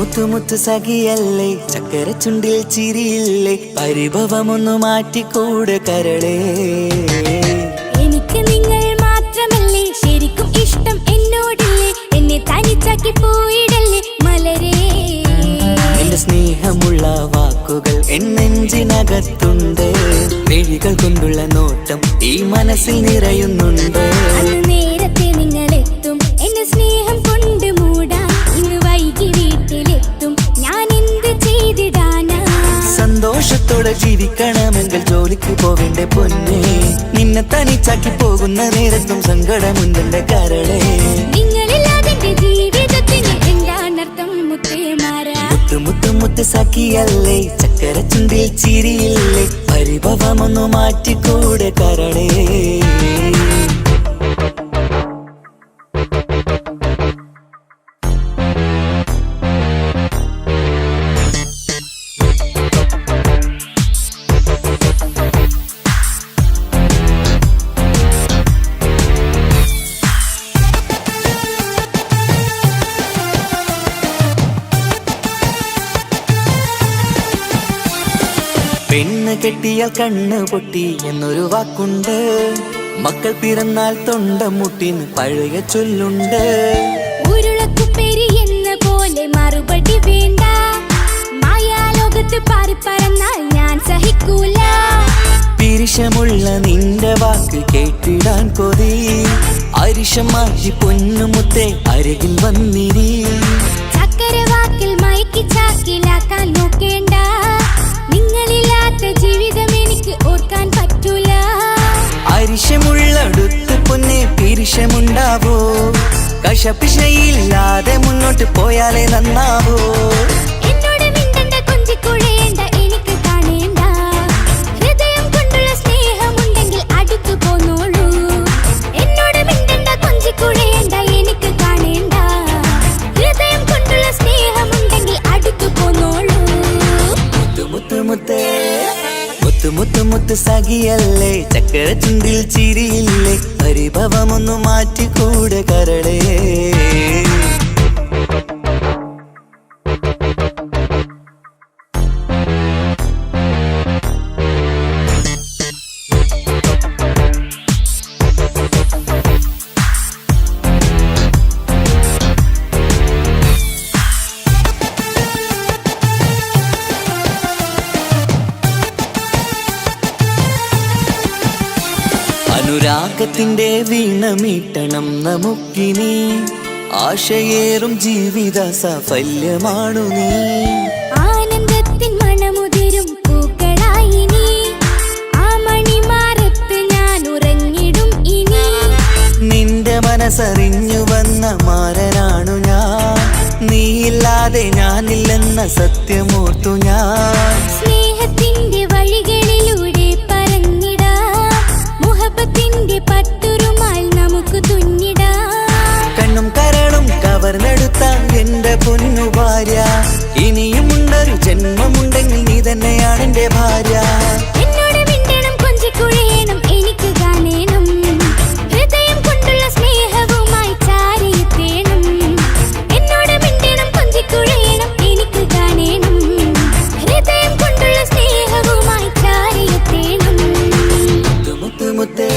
മുത്തു മുത്തു സഖിയല്ലേ, ചക്കര ചുണ്ടിൽ ചിരിയില്ലേ, പരിഭവമൊന്നു മാറ്റിക്കൂടെ കരളേ. എനിക്ക് നിങ്ങൾ മാത്രമല്ലേ ശരിക്കും ഇഷ്ടം എന്നോടില്ലേ, എന്നെ തനിച്ചാക്കി പോയിടല്ലേ മലരേ. എന്റെ സ്നേഹമുള്ള വാക്കുകൾ എന്നെഞ്ചിനകത്തുണ്ട്, മിഴികൾ കൊണ്ടുള്ള നോട്ടം ഈ മനസ്സിൽ നിറയുന്നുണ്ട്. നേരത്തെ നിങ്ങളെത്തും എന്റെ സ്നേഹം കൊണ്ട് മൂടാൻ, ഇന്ന് വൈകി വീട്ടിലെത്തും ഞാൻ എന്ത് ചെയ്തിടാനാ. സന്തോഷത്തോടെ ജീവിക്കണമെങ്കിൽ ജോലിക്ക് പോവേണ്ട പൊന്നേ, നിന്നെ തനിച്ചാക്കി പോകുന്ന നേരത്തും സങ്കടമുണ്ടെന്റെ കരളേ. നിങ്ങളില്ലാതെ ജീവിതത്തിന് എന്താണർത്ഥം മുത്തേമാരാ. മുത്തു മുത്തു മുത്ത് സഖിയല്ലേ, ചക്കര ചുണ്ടിൽ ചിരിയില്ലേ, പരിഭവമൊന്നു മാറ്റിക്കൂടെ കരളേ. പെണ്ണ് കെട്ടിയാൽ കണ്ണ് പൊട്ടി എന്നൊരു വാക്കുണ്ട്, മക്കൾ പിറന്നാൽ തൊണ്ട മുട്ടിന് പഴയ ചൊല്ലുണ്ട്. ഉരുളക്കുപ്പേരി എന്ന പോലെ മറുപടി വേണ്ട, മായാലോകത്ത് പാറിപ്പറന്നാൽ ഞാൻ സഹിക്കൂല. പിരിശമുള്ള നിന്റെ വാക്ക് കേട്ടിടാൻ കൊതി, അരിശം മാറ്റി പൊന്നുമുത്തെ അരികിൽ വന്നിരി. ചക്കരവാക്കിൽ മയക്കി ചാക്കിലാക്കാൻ നോക്കേണ്ട, നിങ്ങളില്ലാത്ത ജീവിതം എനിക്ക് ഓർക്കാൻ പറ്റൂല. അരിശമുള്ളടുത്ത് പൊന്നെ പിരിശമുണ്ടാവോ, കശപിശയില്ലാതെ മുന്നോട്ട് പോയാലേ നന്നാവോ. എന്നോട് മിണ്ടണ്ട കൊഞ്ചിക്കുഴയേണ്ട, എനിക്ക് കാണേണ്ട, ഹൃദയം കൊണ്ടുള്ള സ്നേഹമുണ്ടെങ്കിൽ അടുത്തു പോന്നോളൂ. എന്നോട് മിണ്ടണ്ട കൊഞ്ചിക്കുഴയേണ്ട, എനിക്ക് കാണേണ്ട, ഹൃദയം കൊണ്ടുള്ള സ്നേഹമുണ്ടെങ്കിൽ അടുത്തു പോന്നോളൂ. മുത്തു മുത്തേ മുത്തു മുത്തു മുത്ത് സഖിയല്ലേ, ചക്കര ചുണ്ടിൽ ചിരിയില്ലേ, പരിഭവമൊന്നു മാറ്റിക്കൂടെ കരളേ. അനുരാഗത്തിന്റെ വീണമീട്ടണം നമുക്കിനി, ആശയേറും ജീവിത സാഫല്യമാണു നീ. ആനന്ദത്തിൻ മണമുതിരും പൂക്കളായി നീ, ആ മണിമാറത്ത് ഞാൻ ഉറങ്ങിടും ഇനി. നിന്റെ മനസ്സറിഞ്ഞു വന്ന മാരനാണു ഞാൻ, നീയില്ലാതെ ഞാനില്ലെന്ന സത്യമോർത്തു ഞാൻ. സ്നേഹത്തിന്റെ വഴികളിലൂടെ പറഞ്ഞിടാം, മുഹബത്തിന്റെ പട്ടുരുമാൽ നമുക്ക് തുന്നിടാം. കണ്ണും കരളും കവർന്നെടുത്ത എന്റെ പൊന്നു ഭാര്യ, ഇനിയുമുണ്ടൊരു ജന്മമുണ്ടെങ്കിൽ നീ തന്നെയാണ് എന്റെ ഭാര്യ. എന്നോട് മിണ്ടണം കൊഞ്ചിക്കുഴയണം, എനിക്ക് കാണേണം, ഹൃദയം കൊണ്ടുള്ള സ്നേഹവുമായി ചാരിയെത്തേണം. എന്നോട് മിണ്ടണം കൊഞ്ചിക്കുഴയണം, എനിക്ക് കാണേണം, ഹൃദയം കൊണ്ടുള്ള സ്നേഹവുമായി ചാരിയെത്തേണം. മുത്തു മുത്തേ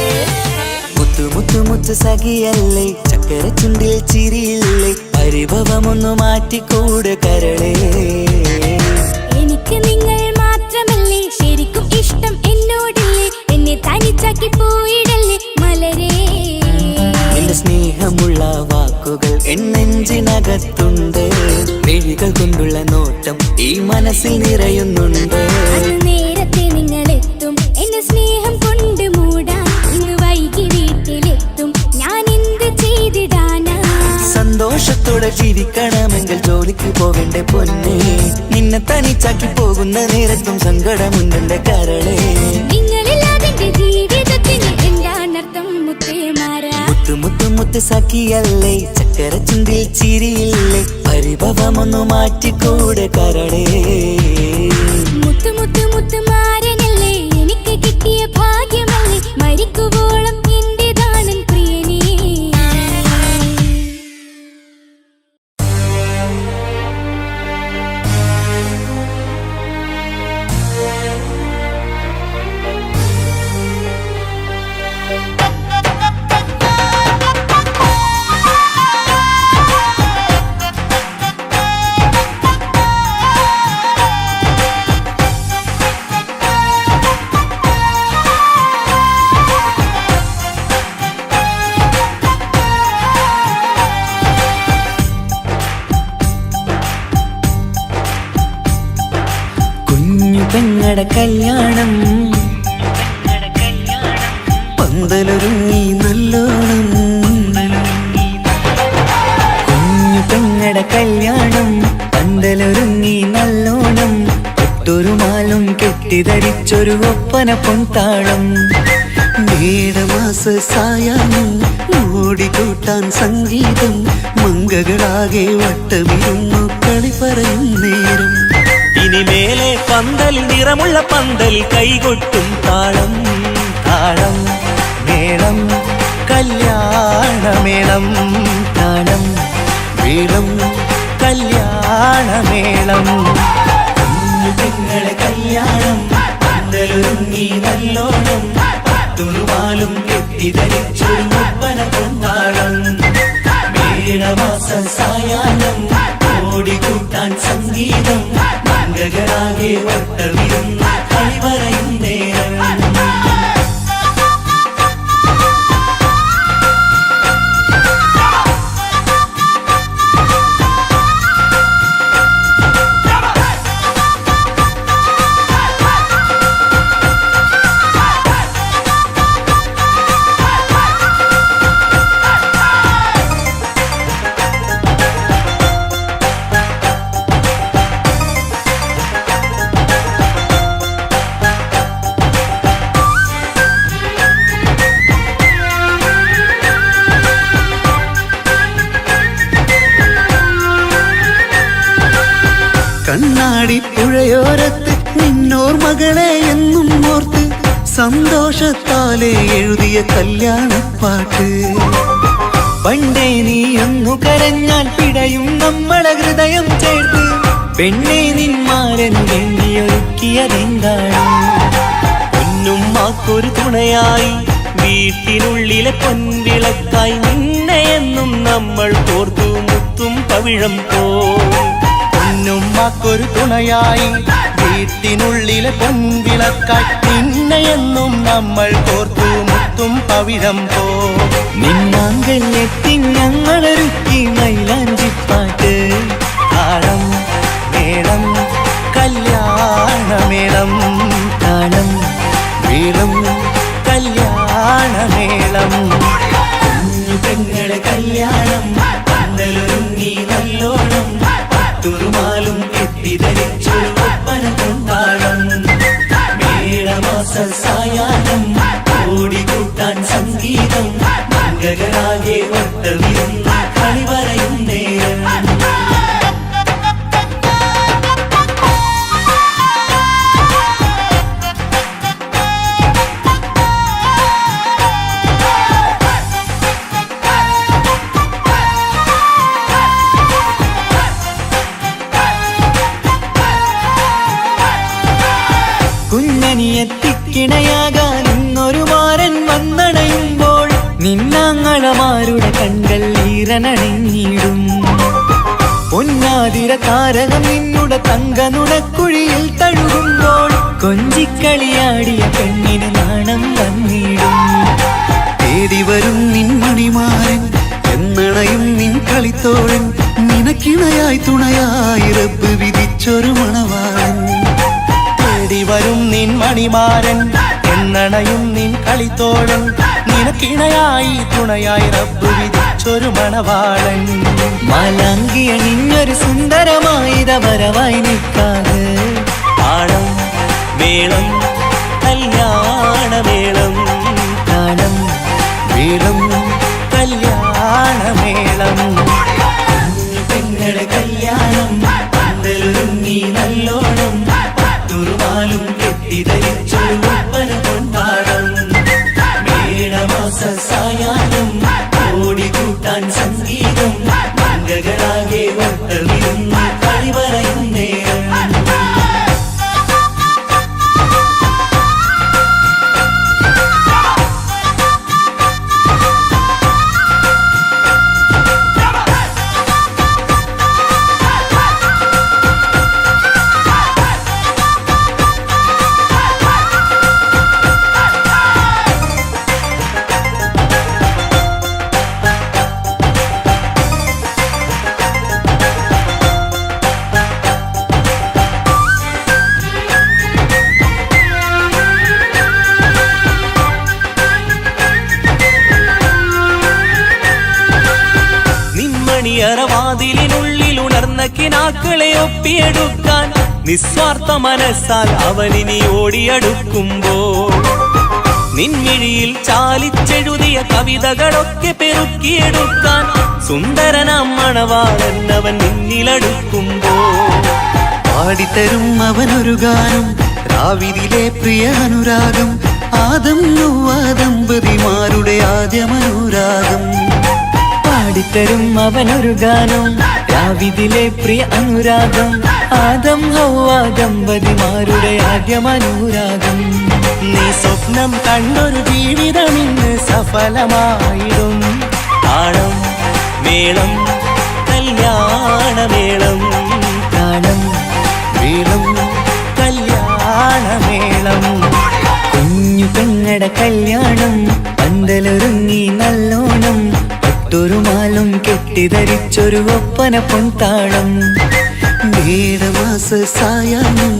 മുത്തു മുത്തു മുത്ത് സഖിയല്ലേ, ചക്കര ചുണ്ടിൽ ചിരിയില്ലേ, പരിഭവമൊന്നു മാറ്റിക്കൂടെ കരളേ. എനിക്ക് നിങ്ങൾ മാത്രമല്ലേ ശരിക്കും ഇഷ്ടം എന്നോടില്ലേ, എന്നെ തനിച്ചാക്കി പോയിടല്ലേ മലരേ. എന്റെ സ്നേഹമുള്ള വാക്കുകൾ എന്നെഞ്ചിനകത്തുണ്ട്, മിഴികൾ കൊണ്ടുള്ള നോട്ടം ഈ മനസ്സിൽ നിറയുന്നുണ്ട്. നേരത്തെ നിങ്ങളെത്തും എന്റെ സ്നേഹം കൊണ്ട് മൂടാൻ, ഇന്ന് വൈകി വീട്ടിലെത്തും ഞാൻ എന്ത് ചെയ്തിടാനാ. സന്തോഷത്തോടെ ജീവിക്കണമെങ്കിൽ ജോലിക്ക് പോവേണ്ട പൊന്നേ, നിന്നെ തനിച്ചാക്കി പോകുന്ന നേരത്തും സങ്കടമുണ്ടെന്റെ കരളേ. നിങ്ങളില്ലാതെ ജീവിതത്തിന് എന്താണർത്ഥം മുത്തേമാരാ. മുത്തു മുത്തു മുത്ത് സഖിയല്ലേ, ചക്കര ചുണ്ടിൽ ചിരിയില്ലേ, പരിഭവമൊന്നു മാറ്റിക്കൂടെ കരളേ. മുത്തു മുത്തു മുത്തുമാരനല്ലേ, എനിക്ക് കിട്ടിയ ഭാഗ്യമല്ലേ, മരിക്കുവോളം എന്റേതാണൻ പ്രിയനേ. പെങ്ങടെ കല്യാണം പന്തലൊരുങ്ങി നല്ലോണം കുഞ്ഞു പെങ്ങടെ കല്യാണം പന്തലൊരുങ്ങി നല്ലോണം ഒട്ടൊരു മാലും കെട്ടിധരിച്ചൊരു ഒപ്പന പൊൻതാളം മേടമാസ സായാഹ്നം ഓടിക്കൂട്ടാൻ സംഗീതം മംഗകളാകെ വട്ടമിരുന്നു കളി പറയും നേരം ഇനിമേലെ പന്തൽ നിറമുള്ള പന്തൽ കൈകൊട്ടും താളം താളം മേളം കല്യാണമേളം താളം മേളം കല്യാണമേളം കുഞ്ഞുങ്ങളെ കല്യാണം പന്തലൊരുങ്ങി നല്ലോണം തുറുമാലും കെട്ടിധരിച്ചൊരു ഒപ്പന പൊന്നാളം മേടമാസ സായാഹ്നം ഓടിക്കൂട്ടാൻ സംഗീതം മംഗകളാകെ വട്ടമിരുന്ന് കളി പറയും നേരം കണ്ണാടി പുഴയോരത്ത് നിന്നോർ മകളെ എന്നും ഓർത്ത് സന്തോഷത്താലെ എഴുതിയ കല്യാണപ്പാട്ട് പണ്ടേ നീ ഒന്നു കരഞ്ഞാൽ പിടയും നമ്മളെ ഹൃദയം ചേർത്ത് പെണ്ണെ നിന്മാരൻ എണ്ണിയൊരുക്കിയതെന്താണ് പൊന്നുമ്മാക്കൊരു തുണയായി വീട്ടിനുള്ളിലെ പൊൻവിളക്കായി നിന്നെ എന്നും നമ്മൾ കോർത്തു മുത്തും പവിഴം പോ പൊന്നുമ്മക്കൊരു തുണയായി വീട്ടിനുള്ളിലെ പൊൻവിളക്കായി നിന്നെയെന്നും നമ്മൾ കോർത്തു മുത്തും പവിഴം പോ നിന്നാങ്കല്ലെത്തി ഞങ്ങളൊരുക്കി മൈലാഞ്ചിപ്പാട്ട് താളം മേളം കല്യാണമേളം താളം മേളം കല്യാണമേളം കുഞ്ഞു പെങ്ങളെ കല്യാണം പന്തലൊരുങ്ങി നല്ലോണം തുറുമാലും കെട്ടിധരിച്ചൊരു ഒപ്പന പൊന്നാളം മേടമാസ സായാഹ്നം ഓടിക്കൂട്ടാൻ സംഗീതം മംഗകളാകെ വട്ടമിരുന്ന് കളി പറയും നേരം കുഞ്ഞനിയെത്തിക്കിണയാകാൻ ഇന്നൊരു മാരൻ വന്നണയുമ്പോൾ നിന്നാങ്ങളമാരുടെ കൺകൾ ഈറനണിഞ്ഞിടും പൊന്നാതിര താരകം നിന്നുടെ തങ്കനുടക്കുഴിയിൽ തഴുകുമ്പോൾ കൊഞ്ചിക്കളിയാടിയ പെണ്ണിന് നാണം വന്നിടും തേടി വരും നിൻ മണിമാരൻ എന്നണയും നിൻ കളിത്തോഴൻ നിനക്കിണയായി തുണയായി റബ്ബ് വിധിച്ചൊരു മണവാളൻ വരും നിൻ മണിമാരൻ എന്നണയും നിൻ കളിത്തോഴൻ നിനക്കിണയായി തുണയായി റബ്ബ് വിധിച്ചൊരു മണവാളൻ മാലാങ്കിയ നിന്നൊരു സുന്ദരമായിത വരവായി നിൽക്കാതെ താളം മേളം കല്യാണമേളം താളം മേളം കല്യാണമേളം പെങ്ങളെ കല്യാണം പന്തലൊരുങ്ങി നല്ലോണം തുറുമാലും കെട്ടിധരിച്ചൊരു ഒപ്പന പൊന്നാളം മേടമാസ സായാഹ്നം ഓടിക്കൂട്ടാൻ സംഗീതം മംഗകളാകെ വട്ടമിരുന്ന് കളി പറയും നേരം മണിയറവാതിലിനുള്ളിൽ ഉണർന്ന കിനാക്കളെ ഒപ്പിയെടുക്കാൻ നിസ്വാർത്ഥ മനസ്സാൽ അവനിനി ഓടിയടുക്കുമ്പോൾ നിൻമിഴിയിൽ ചാലിച്ചെഴുതിയ കവിതകളൊക്കെ പെറുക്കിയെടുക്കാൻ സുന്ദരനാം മണവാളൻ അവൻ നിന്നിലടുക്കുമ്പോൾ പാടിത്തരും അവനൊരു ഗാനം രാവിലെ പ്രിയ അനുരാഗം ആദം ഹവ്വ ദമ്പതിമാരുടെ ആദ്യമനുരാഗം പാടിത്തരും അവനൊരു ഗാനം രാവിലെ പ്രിയ അനുരാഗം ആദം ഹവ്വ ദമ്പതിമാരുടെ ആദ്യമനുരാഗം നീ സ്വപ്നം കണ്ടൊരു ജീവിതം ഇന്ന് സഫലമായിടും താളം മേളം കല്യാണമേളം താളം മേളം കല്യാണമേളം കുഞ്ഞു പെങ്ങട കല്യാണം പന്തലൊരുങ്ങി നല്ലോണം പട്ടൊരു മാലും കെട്ടിധരിച്ചൊരു ഒപ്പന പൊൻതാളം മേടമാസ സായാഹ്നം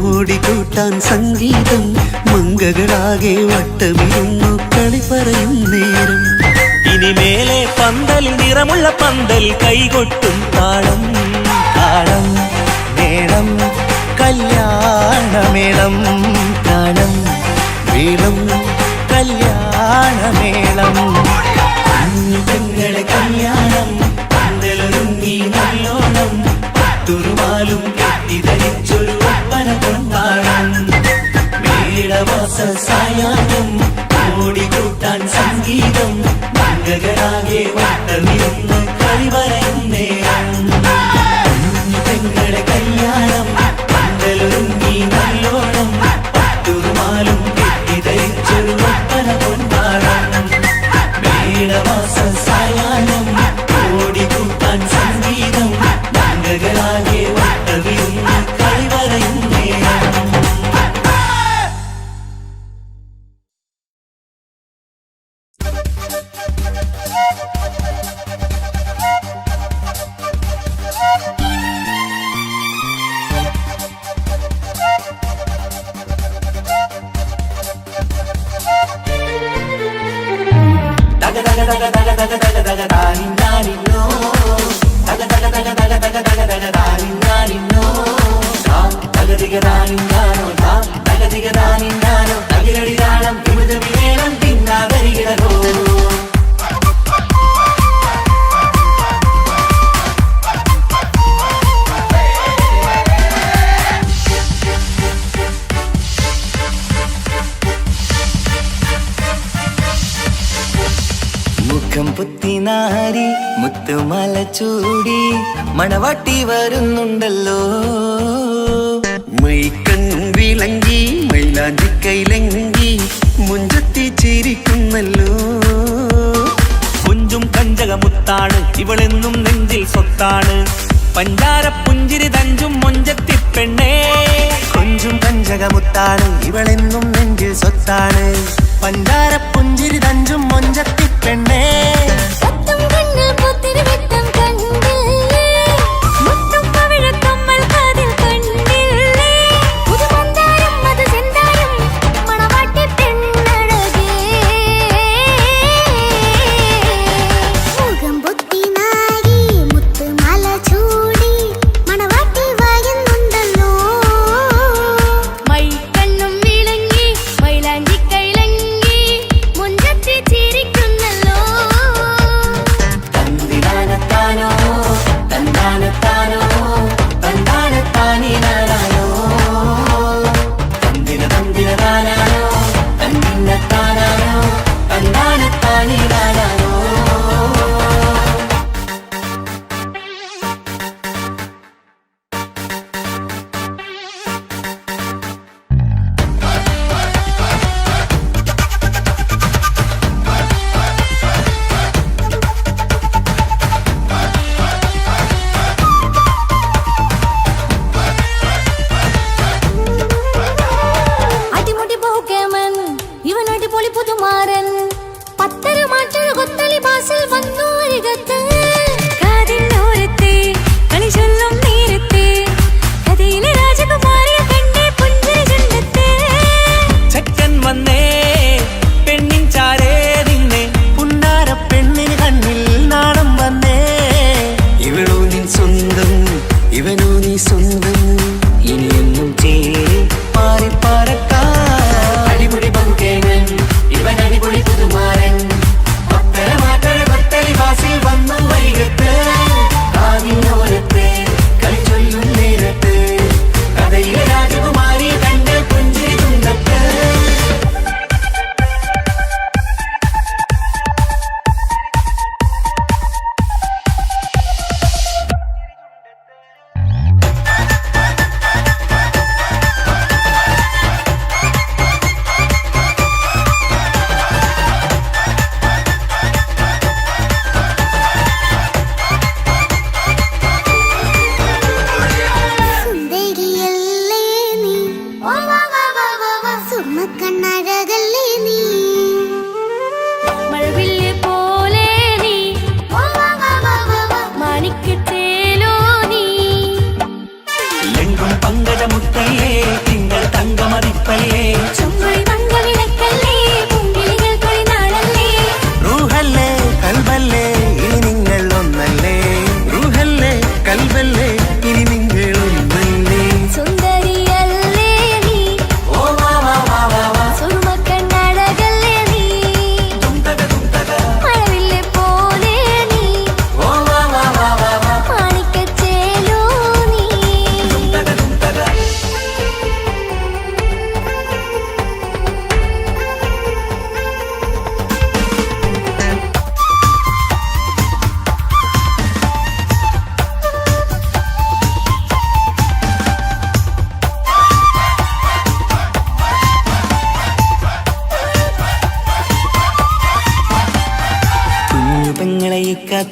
ഓടിക്കൂട്ടാൻ സംഗീതം മംഗകളാകെ വട്ടമിരുന്നു കളി പറയും നേരം ഇനിമേലെ പന്തലിൽ നിറമുള്ള പന്തൽ കൈകൊട്ടും താളം താളം മേളം കല്യാണമേളം താളം മേളം കല്യാണമേളം പെങ്ങളെ കല്യാണം പന്തലൊരുങ്ങി നല്ലോണം പട്ടുറുമാലും കെട്ടിധരിച്ചൊരു ഒപ്പന കൊണ്ടാടം മേടമാസ സായാഹ്നം ഓടിക്കൂട്ടാൻ സംഗീതം മംഗകളാകെ വട്ടമിരുന്ന് കളി പറയും നേരം പെങ്ങളെ കല്യാണം പന്തലൊരുങ്ങി നല്ലോണം പട്ടുറുമാലും കെട്ടിധരിച്ചൊരു ഒപ്പന കൊണ്ടാടം മേടമാസ സായാഹ്നം ഓടിക്കൂട്ടാൻ സംഗീതം മംഗകളാകെ വട്ടമിരുന്ന് കളി പറയും നേരം മുഖം പുത്തിനാരി മുത്തുമല ചൂടി മണവാട്ടി വരുന്നുണ്ടല്ലോ മൈക്കണ്ണും വിളങ്ങി മൈലാഞ്ചി കൈലങ്കി മുഞ്ചത്തി ചിരിക്കുന്നല്ലോ കുഞ്ചും കഞ്ചകമുത്താണ് ഇവളെന്നും നെഞ്ചിൽ സ്വത്താണ് പഞ്ചാര പുഞ്ചിരി തഞ്ചും മൊഞ്ചത്തി പെണ്ണേ കൊഞ്ചും പഞ്ചകമുത്താണ് ഇവളെന്നും നെഞ്ചിൽ സ്വത്താണ് പഞ്ചാര പുഞ്ചിരി തഞ്ചും മൊഞ്ചത്തി പെണ്ണേ സത്തം കണ്ണിൽ പൂത്തിരി വെട്ടം കണ്ടില്ലേ മുത്തും പവിഴക്കമ്മൽ കാതിൽ കണ്ടില്ലേ പുതുമന്ദാരം അത് ചെന്താരം മണവാട്ടി പെണ്ണഴകേ മുഖം പൊത്തി നാരി മുത്തുമാല ചൂടി മണവാട്ടി വായുന്നുണ്ടല്ലോ മൈക്കണ്ണും വിളങ്ങി മൈലാഞ്ചി കൈലങ്ങി മുഞ്ചത്തി ചിരിക്കുന്നല്ലോ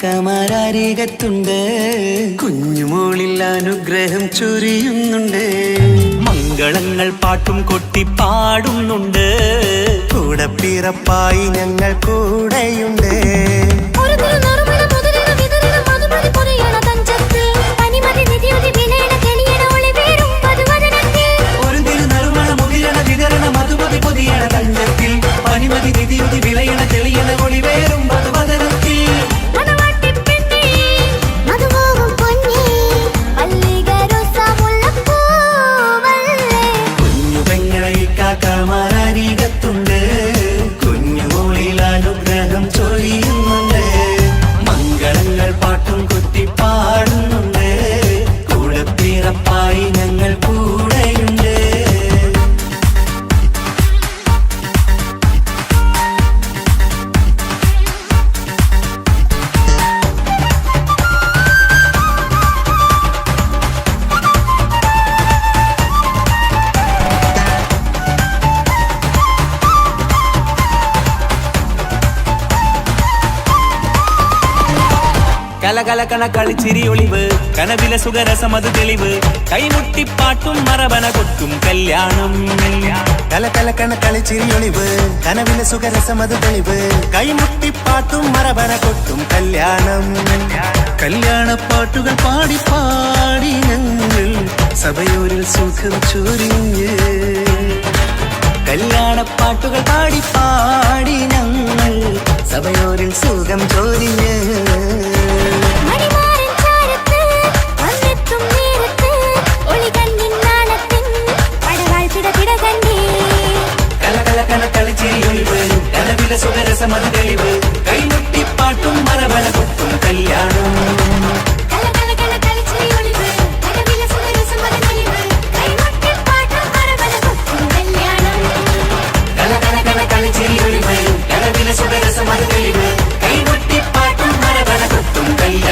കാക്കമാരരികത്തുണ്ട്. കുഞ്ഞുമോളിൽ അനുഗ്രഹം ചൊരിയുന്നുണ്ട്. മംഗളങ്ങൾ പാട്ടും കൊട്ടി പാടുന്നുണ്ട്. കൂടെ പിറപ്പായി ഞങ്ങൾ കൂടെയുണ്ട്. ഒരു തിരുനറുമണ മുതിരണ വിതരണ മധുമതി പൊരിയണ തഞ്ചത്തിൽ പനിമതി നിധിയുതി വിലയണ തെളിയണ ഒളിവേറും വധുവദനത്തിൽ. ഒരു തിരുനറുമണ മുകിരണ വിതരണ മധുമതി പൊതിയണ തഞ്ചത്തിൽ പനിമതി നിധിയുതി വിളയണ തെളിയണ ഒളിവേറും മധുവദനത്തിൽ. മണവാട്ടിപ്പെണ്ണേ, മധുമോഹം പൊന്നേ, മല്ലികരൊസമുല്ലപ്പൂവല്ലേ. കുഞ്ഞു പെങ്ങളെ കാക്കമാരരികത്തുണ്ട്. കുഞ്ഞുമോളിൽ അനുഗ്രഹം ചൊരിയുന്നുണ്ട്. മംഗളങ്ങൾ പാട്ടും കൊട്ടി പാടുന്നുണ്ട്. കൂടെ പിറപ്പായി ഞങ്ങൾ കൂടെയുണ്ട്. കലകലകണ കളിച്ചിരി ഒളിവ് കനവിലെ സുഖരസമത് തെളിവ് കൈമുട്ടിപ്പാട്ടും മറവന കൊട്ടും കല്യാണം. കലകലക്കണ കളിച്ചിരിയൊളിവ് കനവിലെ സുഖരസമത് തെളിവ് കൈമുട്ടിപ്പാട്ടും മറവന കൊട്ടും കല്യാണം. കല്യാണപ്പാട്ടുകൾ പാടി പാടി ഞങ്ങൾ സഭയോരിൽ സുഖം ചൊരിഞ്ഞ്. കല്യാണപ്പാട്ടുകൾ പാടി പാടി ഞങ്ങൾ സഭയോരിൽ സുഖം ചോരിഞ്ഞ്. മണിമാരൻ ചാരത്ത് വന്നെത്തും നേരത്ത് ഒളികണ്ണിൻ നാളത്തിൻ പടവാൾ പിടപിട കണ്ടേ. കലകലകണ കളിച്ചിരിയൊളിവ് കനവിലെ സുഖരസമത് തെളിവ് കൈമുട്ടിപ്പാട്ടും മറവന കൊട്ടും കല്യാണം. കലകലകണ കളിച്ചിരിയൊളിവ് കനവിലെ സുഖരസമത് തെളിവ് കൈമുട്ടിപ്പാട്ടും മറവന കൊട്ടും കല്യാണം. കലകലകണ കളിച്ചിരിയൊളിവ് കനവിലെ സുഖരസമത് തെളിവ് കൈമുട്ടിപ്പാട്ടും മറവന കൊട്ടും കല്യാണം.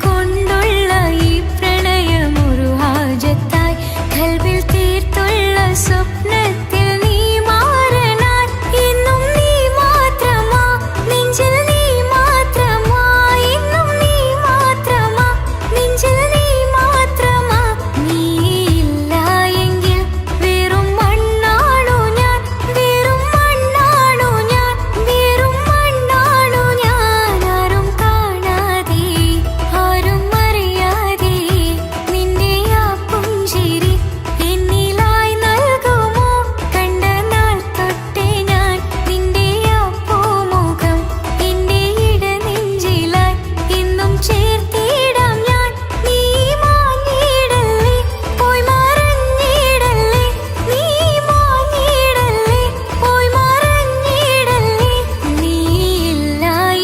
കൊണ്ടുള്ള ഈ പ്രണയമൊരു ഹാജത്തായി കൽവിൽ തീർത്തുള്ള സ്വപ്നത്തിൽ നീ മാറണായി ഇന്നും നീ മാത്രമാ നെഞ്ചിൽ നീ മാത്രമാ ഇന്നും നീ മാത്രമാ നെഞ്ചിൽ നീ മാത്രമാ നീ ഇല്ല എങ്കിൽ വെറും മണ്ണാണു ഞാൻ വെറും മണ്ണാണു ഞാൻ വെറും മണ്ണാണു ഞാൻ ആരും കാണാതെ ആരും അറിയാതെ നിന്റെ ആ പുഞ്ചിരി എന്നിലായി നൽകുമോ കണ്ട നാൾ തൊട്ടേ ഞാൻ നിന്റെ ആ പൂമുഖം എന്റെ ഇടനെഞ്ചിലായി എന്നും ചേർത്തിടാം ഞാൻ നീ മാഞ്ഞിടല്ലേ പോയി മറഞ്ഞിടല്ലേ നീ മാഞ്ഞിടല്ലേ പോയി മറഞ്ഞിടല്ലേ നീ ഇല്ല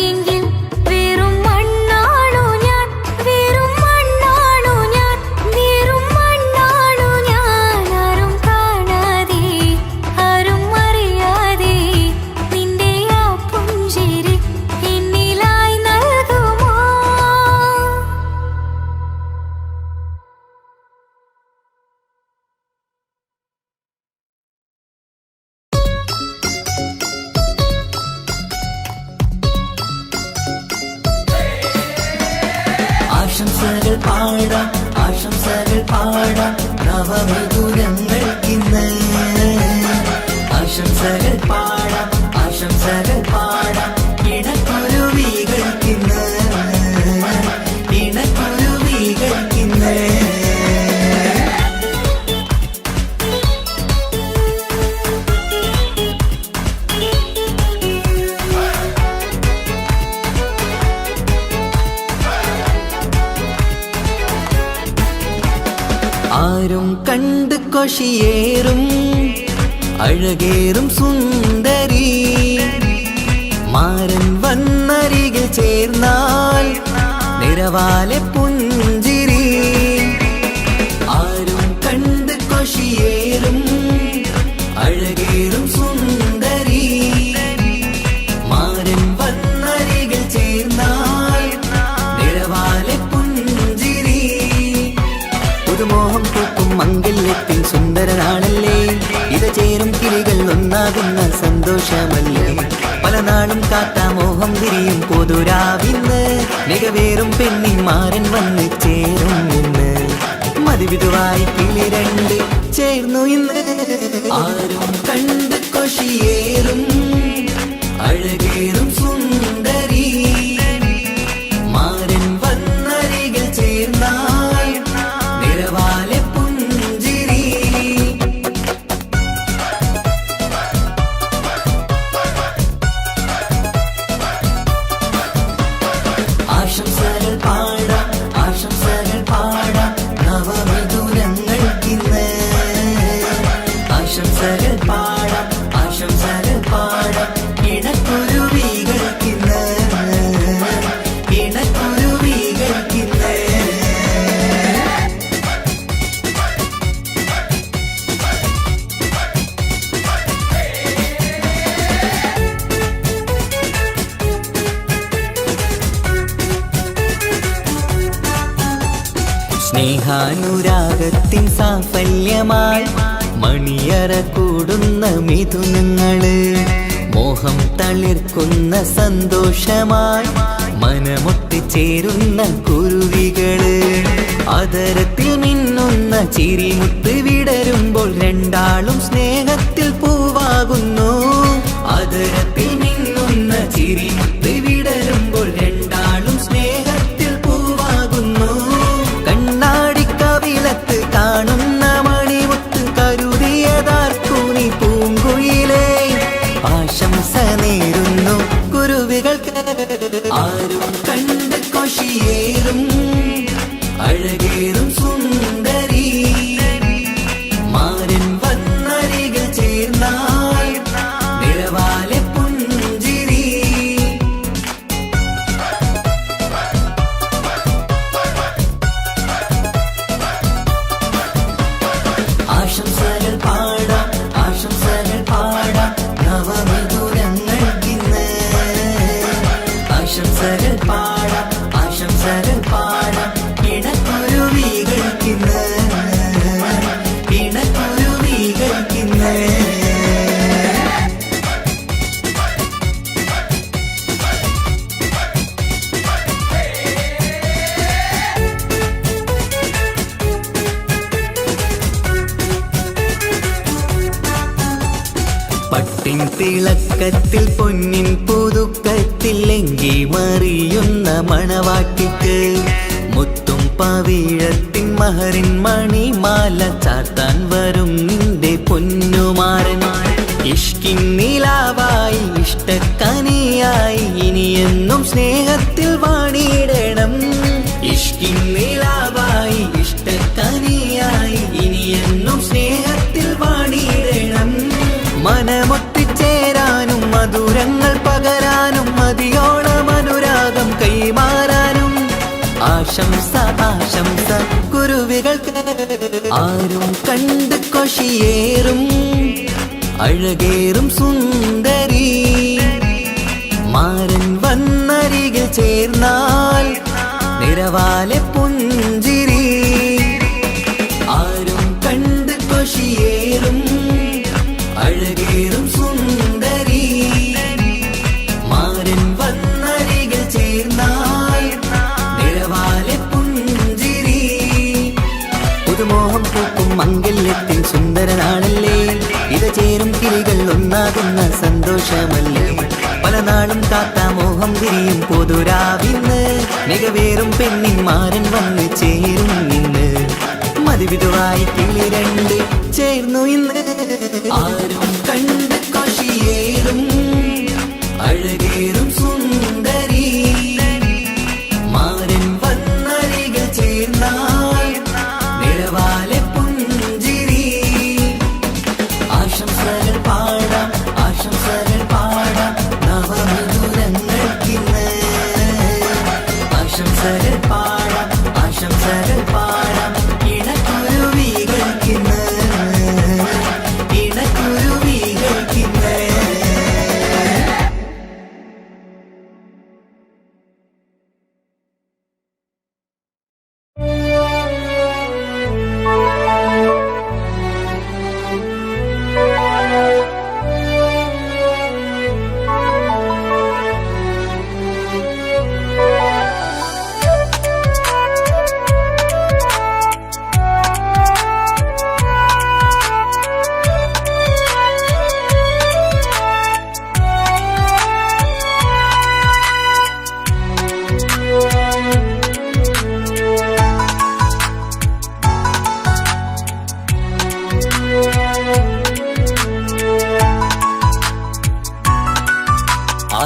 എങ്കിൽ വെറും മണ്ണാണു ഞാൻ വെറും മണ്ണാണു ഞാൻ വെറും മണ്ണാണു ഞാൻ ആരും കാണാതെ ആരും അറിയാതെ നിന്റെ ആ പുഞ്ചിരി എന്നിലായി നൽകുമോ ആശംസകൾ പാടാം ആശംസകൾ പാടാം നവമധുരങ്ങൾക്കിന്ന് ആശംസകൾ പാടാം ആശംസകൾ പാടാം ഇണക്കുരുവികൾക്കിന്ന് ഇണക്കുരുവികൾക്കിന്ന് ആരും കണ്ട് കൊഷിയേറും അഴകേറും സുന്ദരി മാരൻ വന്നരികിൽ ചേർന്നാൽ നിറവാലെ പുഞ്ചിരി ആരും കണ്ട് കൊഷിയേറും അഴകേറും സുന്ദരി മാരൻ വന്നരികിൽ ചേർന്നാൽ നിറവാലെ പുഞ്ചിരി പുതുമോഹം പൂക്കും മംഗല്യത്തിൻ സുന്ദരനാണല്ലേ ഇത് ചേരും കിളികൾ ഒന്നാകുന്ന സന്തോഷമല്ലേ പല നാളും കാത്താ മോഹം വിരിയും പൊതുരാവിന്ന് മികവേറും പെണ്ണിൻ മാരൻ വന്ന് ചേരും ഇന്ന് മതിവിധുവായി കിളി രണ്ട് ചേർന്നു ഇന്ന് ആരും കണ്ട് കൊഷിയേറും അഴകേറും സുന്ദരി മാരൻ വന്നരികിൽ ചേർന്നാൽ നിറവാലെ പുഞ്ചിരി ആശംസകൾ പാടാം ആശംസകൾ പാടാം നവമധുരങ്ങൾക്കിന്ന് ആശംസകൾ പാടാം ആശംസകൾ പാടാം ഇണക്കുരുവികൾക്കിന്ന് ഇണക്കുരുവികൾക്കിന്ന് സ്നേഹാനുരാഗത്തിൻ സാഫല്യമായി മണിയറ കൂടുന്ന മിഥുനങ്ങള് മോഹം തളിർക്കുന്ന സന്തോഷമായി മനമൊട്ടിച്ചേരുന്ന കുരുവികള് അതരത്തിൽ മിന്നുന്ന ചിരിമുത്ത് വിടരുമ്പോൾ രണ്ടാളും സ്നേഹത്തിൽ പൂവാകുന്നു അതരത്തിൽ മിന്നുന്ന ചിരിമുത്ത് വിടരുമ്പോൾ രണ്ടാളും സ്നേഹത്തിൽ പൂവാകുന്നു കണ്ണാടിക്കവിളത്ത് കാണുന്ന മണിമുത്ത് കരുതിയതാർക്കൂനി പൂങ്കുയിലേ ആശംസ നേരുന്നു കുരുവികൾക്ക് ആരും കണ്ട് കൊഷിയേറും അഴകേറും സുന്ദരി മാരൻ വന്നരികിൽ ചേർന്നാൽ നിറവാലെ പുഞ്ചിരി പൊൻതിളക്കത്തിൽ പൊന്നിൻ പുതുക്കത്തിൽ എങ്കി മറിയുന്ന മണവാട്ടിക്ക് മുത്തും പവിഴത്തിൻ മഹറിൻ മണിമാല ചാർത്താൻ വരും നിന്റെ പൊന്നുമാരൻ. ഇഷ്കിൻ നിലാവായി ഇഷ്ടക്കനിയായി ഇനിയെന്നും സ്നേഹത്തിൽ വാണിയിടണം. ഇഷ്കിൻ നിലാവായി ഇഷ്ടക്കനിയായി ഇനിയെന്നും സ്നേഹത്തിൽ വാണിയിടണം. മനമൊത്തിച്ചേരാനും മധുരങ്ങൾ പകരാനും മതിയോളം അനുരാഗം കൈമാറാനും ആശംസ ആശംസ കുരുവികൾക്ക്. ആരും കണ്ട് കൊഷിയേറും അഴകേറും സുന്ദരി മാരൻ വന്നരികിൽ ചേർന്നാൽ നിറവാലെ പുഞ്ചിരി. ആരും കണ്ട് കൊഷിയേറും അഴകേറും സുന്ദരി മാരൻ വന്നരികിൽ ചേർന്നാൽ നിറവാലെ പുഞ്ചിരി. പുതുമോഹം പൂക്കും മംഗല്യത്തിൻ സുന്ദരനാണല്ലേ, ഇത് ചേരും കിളികൾ ഒന്നാകുന്ന സന്തോഷമല്ലേ. പല നാളും കാത്ത മോഹം തിരിയും പൊതുരാവിന്ന് മികവേറും പെണ്ണിൻ മാരൻ വന്ന് ചേരും ഇന്ന്. മതിവിധുവായി കിളി രണ്ട് ചേർന്നു ഇന്ന്. ആരും കണ്ട് കൊഷിയേറും അഴകേറും സുന്ദരി മാരൻ വന്നരികിൽ ചേർന്നാൽ നിറവാലെ പുഞ്ചിരി. ആശംസകൾ പാടാം ആശംസകൾ പാടാം നവമധുരങ്ങൾക്കിന്ന്. ആശംസകൾ പാടാം ആശംസകൾ പാടാം ഇണക്കുരുവികൾക്കിന്ന് ഇണക്കുരുവികൾക്കിന്ന്.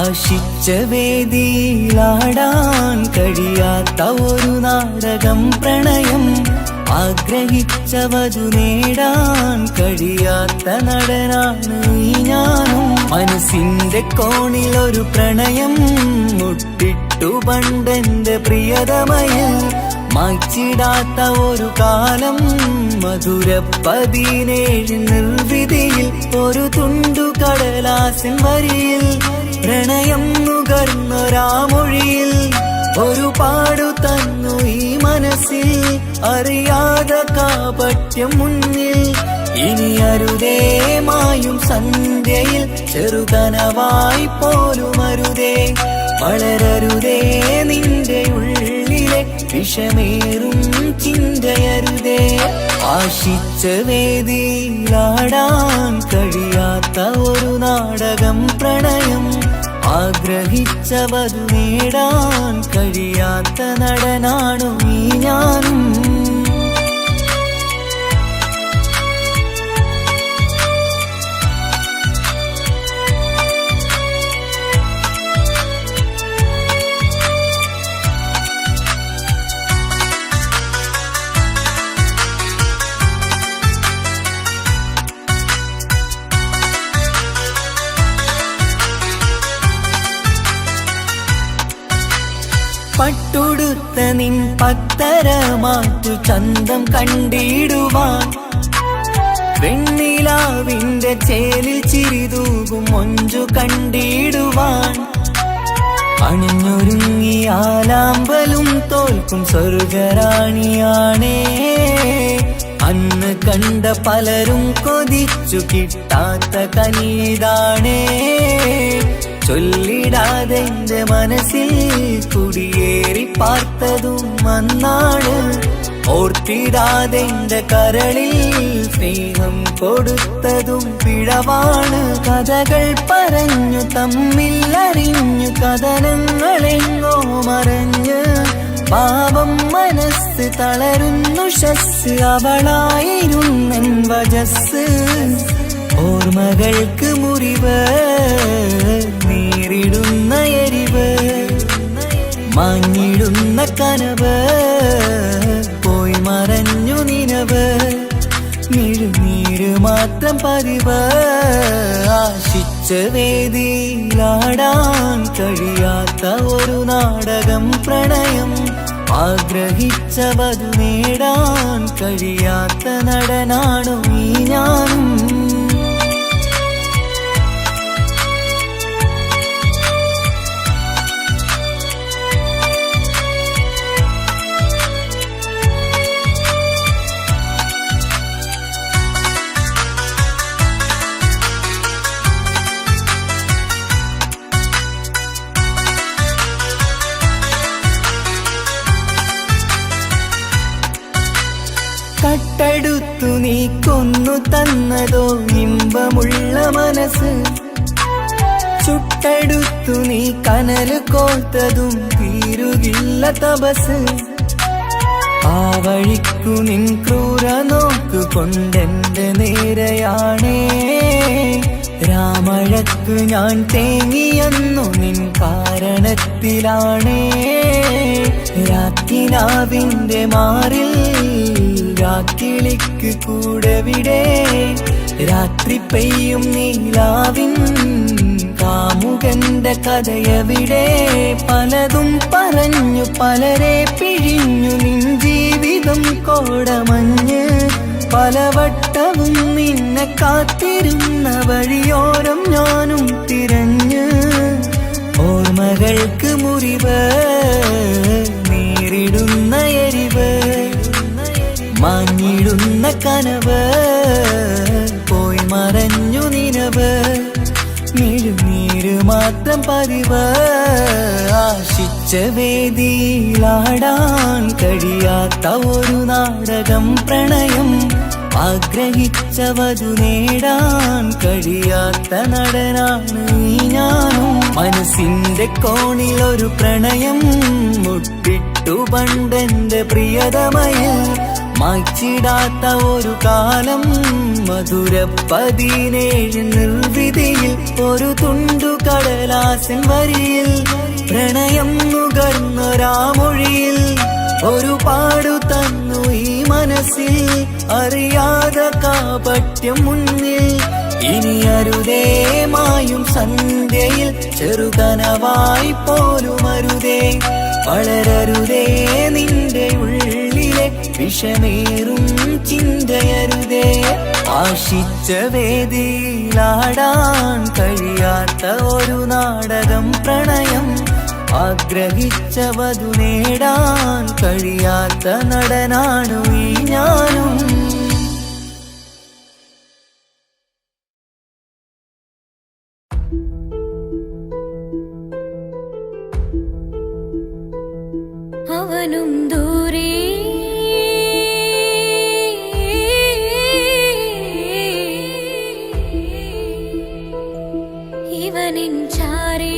ആശിച്ച വേദിയിലാടാൻ കഴിയാത്ത ഒരു നാടകം പ്രണയം. ആഗ്രഹിച്ച വധു നേടാൻ കഴിയാത്ത നടനാണ് ഈ ഞാനും. മനസ്സിന്റെ കോണിൽ ഒരു പ്രണയം മുട്ടിട്ടു പണ്ടെന്റെ പ്രിയതമയിൽ. മായ്ച്ചിടാത്ത ഒരു കാലം മധുര 17 നിർവിധിയിൽ. ഒരു തുണ്ടു കടലാസിൻ വരിയിൽ പ്രണയം നുകർന്നൊരാമൊഴിയിൽ ഒരു പാടു തന്നു ഈ മനസ്സിൽ. അറിയാതെ കാപട്യം മുന്നിൽ ഇനി അരുതേ മായും സന്ധ്യയിൽ. ചെറുകനവായി പോലും അരുതേ വളരരുതേ നിന്റെ ഉള്ളിലെ വിഷമേറും ചിന്തയരുതേ. ആശിച്ച വേദിയിലാടാൻ കഴിയാത്ത ഒരു നാടകം പ്രണയം. ആഗ്രഹിച്ച വധു നേടാൻ കഴിയാത്ത നടനാണു ഈ ഞാനും. പട്ടുടുത്ത നിൻ പത്തരമാറ്റു ചന്തം കണ്ടിടുവാൻ. വെണ്ണിലാവിന്റെ ചേലിൽ ചിരിതൂകും മൊഞ്ചു കണ്ടിടുവാൻ. അണിഞ്ഞൊരുങ്ങിയാലാമ്പലും തോൽക്കും സ്വർഗറാണിയാണേ. അന്ന് കണ്ട പലരും കൊതിച്ചു കിട്ടാത്ത കനീതാണേ. ചൊല്ലിടാതെ എന്റെ മനസ്സിൽ കുടിയേറി പാർത്തതും അന്നാണ്. ഓർത്തിടാതെന്റെ കരളിൽ സ്നേഹം കൊടുത്തതും പിഴവാണ്. കഥകൾ പറഞ്ഞു തമ്മിൽ അറിഞ്ഞു കഥനങ്ങളെങ്ങോ മറഞ്ഞ് പാപം മനസ്സ് തളരുന്നു ഷസ് അവളായിരുന്നെൻ വജസ്. ഓർമ്മകൾക്ക് മുറിവ് നേരിടുന്ന എരിവ് മാഞ്ഞിടുന്ന കനവ് പോയി മറഞ്ഞു നിനവ് നീര് മാത്രം പതിവ്. ആശിച്ച വേദിയിലാടാൻ കഴിയാത്ത ഒരു നാടകം പ്രണയം ആഗ്രഹിച്ച വധു നേടാൻ കഴിയാത്ത നടനാണു ഈ ഞാനും. കട്ടെടുത്തു നീ കൊന്നു തന്നതോ ഇമ്പമുള്ള മനസ്സ്. ചുട്ടെടുത്തു നീ കനല് കോർത്തതും തീരുകില്ല തപസ്. ആ വഴിക്കു നിൻ ക്രൂര നോക്കു കൊണ്ടെന്റെ നേരെയാണേ. രാമഴക്ക് ഞാൻ തേങ്ങിയെന്നു നിൻ കാരണത്തിലാണേ. രാത്തിനാവിന്റെ മാറിൽ രാക്കിളിക്ക് കൂടെവിടെ. രാത്രി പെയ്യും നീലാവിൻ കാമുകന്റെ കഥയവിടെ. പലതും പറഞ്ഞു പലരെ പിഴിഞ്ഞു നിൻ ജീവിതം കോടമഞ്ഞ്. പലവട്ടവും നിന്നെ കാത്തിരുന്ന വഴിയോരം ഞാനും തിരഞ്ഞ്. ഓർമ്മകൾക്ക് മുറിവ് നേരിടുന്ന എരിവ് മാഞ്ഞിടുന്ന കനവ് പോയി മറഞ്ഞു നിനവ് നീര് മാത്രം പതിവ്. ആശിച്ച വേദിയിലാടാൻ കഴിയാത്ത ഒരു നാടകം പ്രണയം ആഗ്രഹിച്ച വധു നേടാൻ കഴിയാത്ത നടനാണ് ഈ ഞാനും. മനസ്സിന്റെ കോണിൽ ഒരു പ്രണയം മുട്ടിട്ടു പണ്ടെന്റെ പ്രിയതമയിൽ. മായ്ച്ചിടാത്ത ഒരു കാലം മധുര 17 നിർവിധിയിൽ. ഒരു തുണ്ടു കടലാസൻ വരിയിൽ പ്രണയം നുകർന്നൊരാമൊഴിയിൽ. ഒരു പാടു തന്നു ഈ മനസ്സിൽ അറിയാതെ കാപട്യം മുന്നിൽ. ഇനി അരുതേ മായും സന്ധ്യയിൽ ചെറുകനവായി പോലും അരുതേ. വളരരുതേ നിന്റെ ഉള്ളിലെ വിഷമേറും ചിന്തയരുതേ. ആശിച്ച വേദിയിലാടാൻ കഴിയാത്ത ഒരു നാടകം പ്രണയം ആഗ്രഹിച്ച വധു നേടാൻ കഴിയാത്ത നടനാണു ഈ ഞാനും. അവനും ദൂരെ ഇവനിൻ ചാരേ.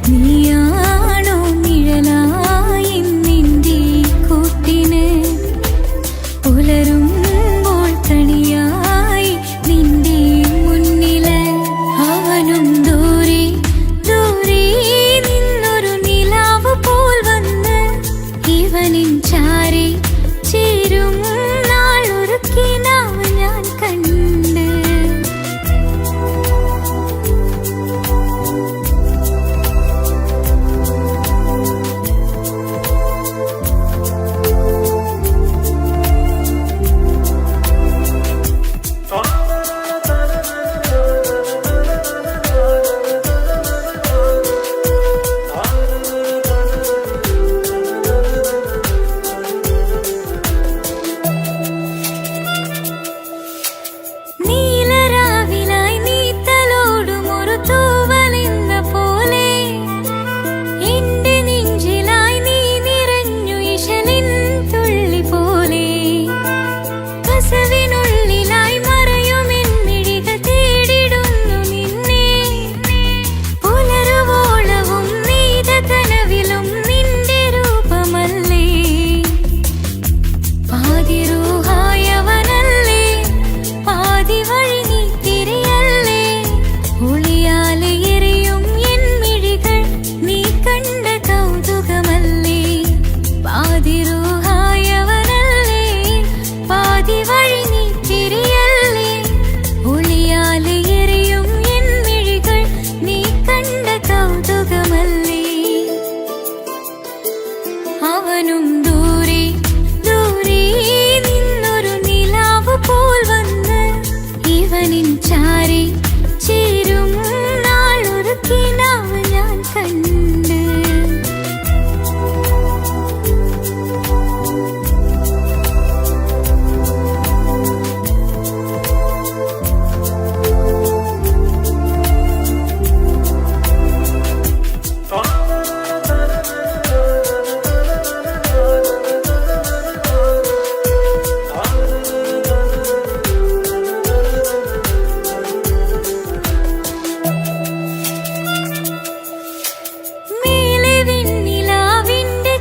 നീയാണോ നിഴലായി നിന്റെ കൂട്ടിന്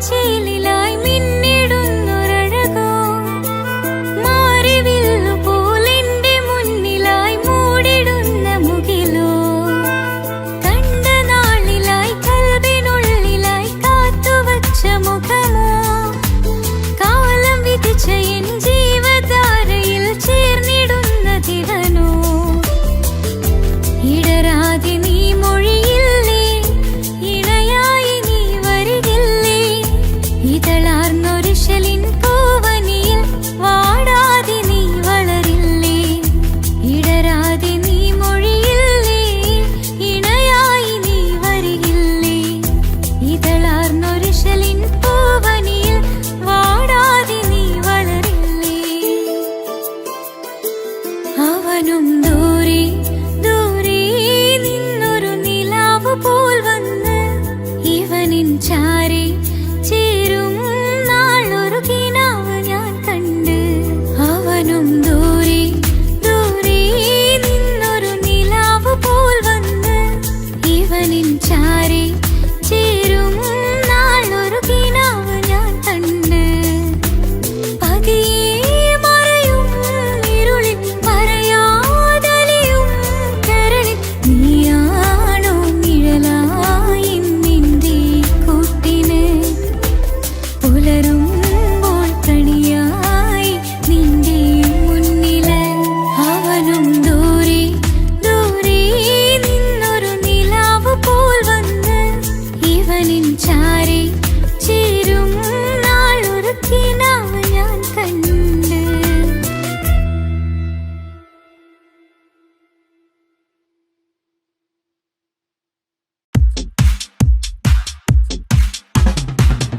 വാർച്ചയിലായി മിന്നിടുന്നൊരഴകോ മാറിവില്ലു പോലെന്റെ മുന്നിലായി മൂടിടുന്ന മുകിലോ കണ്ട നാളിലായി കൽവിനുള്ളിലായി കാത്തുവച്ച മുഖമോ കാലം വിധിച്ച എൻ ജീവധാരയിൽ ചേർന്നിടുന്ന തിടനോ ഇടരാതെ നീ മൊഴിയില്ലേ ഇണയായി നീ വരികില്ലേ ഇതളാർന്നൊരിശലിൻ പൂവനിയിൽ വാടാതെ നീ വളരില്ലേ ഇടരാതെ നീ മൊഴിയില്ലേ ഇണയായി നീ വരികില്ലേ ഇതളാർന്നൊരിശലിൻ പൂവനിയിൽ വാടാതെ നീ വളരില്ലേ അവനും ദൂരെ ദൂരെ നിന്നൊരു നിലാവ് പോൽ വന്ന് ഇവനിൻ ചാരെ ചേരും നാളൊരു കിനാവ് ഞാൻ കണ്ട് അവനും ദൂരെ ദൂരെ നിന്നൊരു നിലാവ് പോൽ വന്ന് ഇവനിൻ ചാരെ ചേരും നാളൊരു കിനാവ് ഞാൻ കണ്ട് പതിയെ മറയും ഇരുളിൽ പറയാതലിയും കരളിൽ നീയാണോ നിഴലായി നിന്റെ കൂട്ടിന് പുലരുമ്പോൾ കണിയായി നിന്റെ മുന്നില് അവനും ദൂരെ ദൂരെ നിന്നൊരു നിലാവ് പോൽ വന്ന് ഇവനിൻ ചാരെ ചേരും നാളൊരു കിനാവ് ഞാൻ കണ്ട്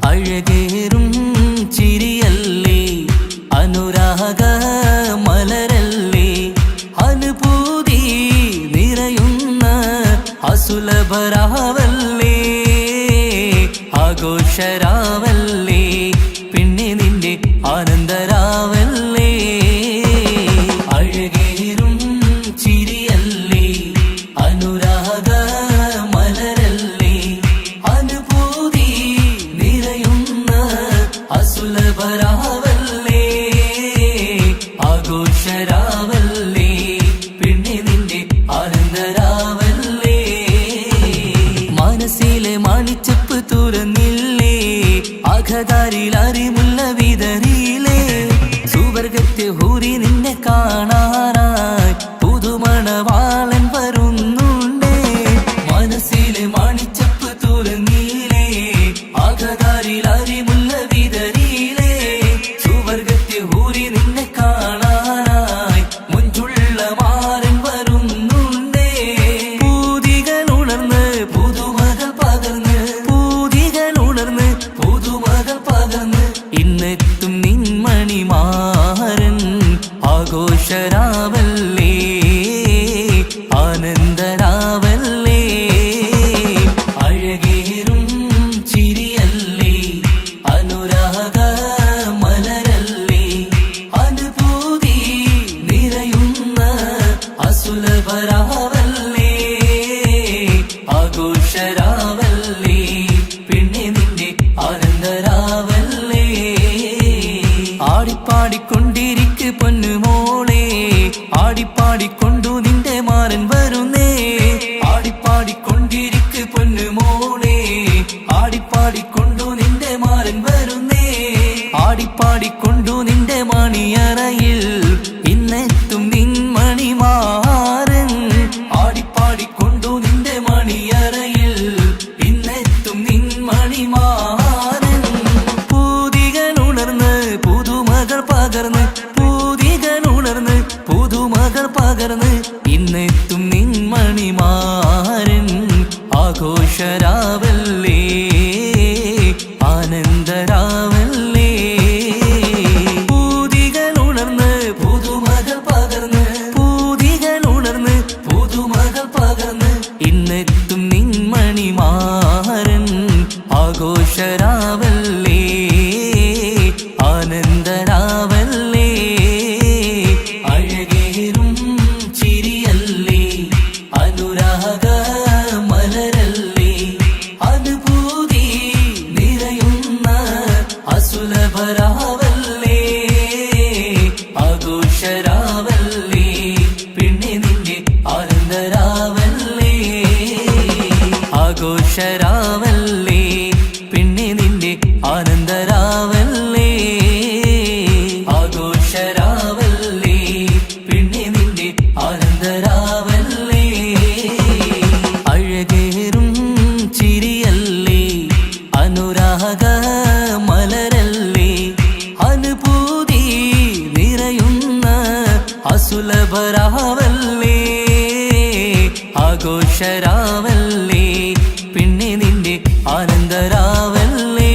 അഴകേറും ചിരിയല്ലേ അനുരാഗ മലരല്ലേ അനുഭൂതി നിറയുന്ന അസുലഭരാവല്ലേ ആഘോഷരാവല്ലേ പിന്നെ നിന്റെ ആനന്ദരാവല്ലേ അഴകേറും ചിരിയല്ലേ അനുരാഗ മലരല്ലേ അനുഭൂതി നിറയുന്ന അസുലഭരാവല്ലേ ആഘോഷരാവല്ലേ പിന്നെ നിന്റെ ആനന്ദരാവല്ലേ മനസ്സിലെ മാണിച്ചപ്പ് തുറന്നില്ലേ അഘതാരിൽ അറിമുള്ള വിതറിയില്ലേ സുവർഗത്തെ ഹൂരി നിന്നെ കാണാനായി പുതുമണവാളൻ വരുന്നുണ്ടേ മനസ്സിലെ മാണിച്ചപ്പ് തുറന്നില്ലേ അഘതാരിൽ അറിമുള്ള വിതറിയില്ലേ സുവർഗത്തെ ഹൂരി നിന്നെ കാണാനായി മുഞ്ചുള്ള മാരൻ വരുന്നുണ്ടേ പൂതികൾ ഉണർന്ന് പുതുമകൾ പകർന്ന് പൂതികൾ ഉണർന്ന് പുതുമകൾ പകർന്ന് ഇന്നെത്തും നിൻമണിമാരൻ ആഘോഷരാവല്ലേ ആനന്ദരാവല്ലേ അഴകേറും ചിരിയല്ലേ അനുരാഗ മലരല്ലേ അനുഭൂതി നിറയുന്ന അസുലഭരാവല്ലേ ആഘോഷരാവല്ലേ പിന്നെ നിന്റെ ആനന്ദരാവല്ലേ ആടിപ്പാടിക്കൊണ്ടിരിക്ക് പൊന്നുമോളെ ആടിപ്പാടിക്കൊണ്ടു നിന്റെ മാരൻ വരുന്നേ ആടിപ്പാടിക്കൊണ്ടിരിക്ക് പൊന്നുമോളെ ആടിപ്പാടിക്കൊണ്ടു നിന്റെ മാരൻ വരുന്നേ ആടിപ്പാടിക്കൊണ്ടു നിന്റെ മണിയറയിൽ ഇന്നെത്തും നിൻമണിമാരൻ ആടിപ്പാടിക്കൊണ്ടു നിന്റെ മണിയറയിൽ ഇന്നെത്തും നിൻമണിമാരൻ പൂതികൾ ഉണർന്ന് പുതുമകൾ പകർന്ന് പൂതികൾ ഉണർന്ന് പുതുമകൾ പകർന്ന് ഇന്നെത്തും നിൻമണിമാരൻ ആഘോഷരാവല്ലേ ആനന്ദരാവല്ലേ പൂതികൾ ഉണർന്ന് പുതുമകൾ പകർന്ന് പൂതികൾ ഉണർന്ന് പുതുമകൾ പകർന്ന് ഇന്നെത്തും നിൻമണിമാരൻ ആഘോഷരാവല്ലേ ആനന്ദരാവല്ലേ അഴകേറും ചിരിയല്ലേ അനുരാഗ മലരല്ലേ അനുഭൂതി ആഘോഷരാവല്ലേ പിന്നെ നിന്റെ ആനന്ദരാവല്ലേ ആഘോഷരാവല്ലേ പിന്നെ നിന്റെ ആനന്ദരാവല്ലേ അഴകേറും ചിരിയല്ലേ അനുരാഗ മലരല്ലേ അനുഭൂതി നിറയുന്ന അസുലഭരാവല്ലേ ആഘോഷരാവല്ലേ പിന്നെ നിന്റെ ആനന്ദരാവല്ലേ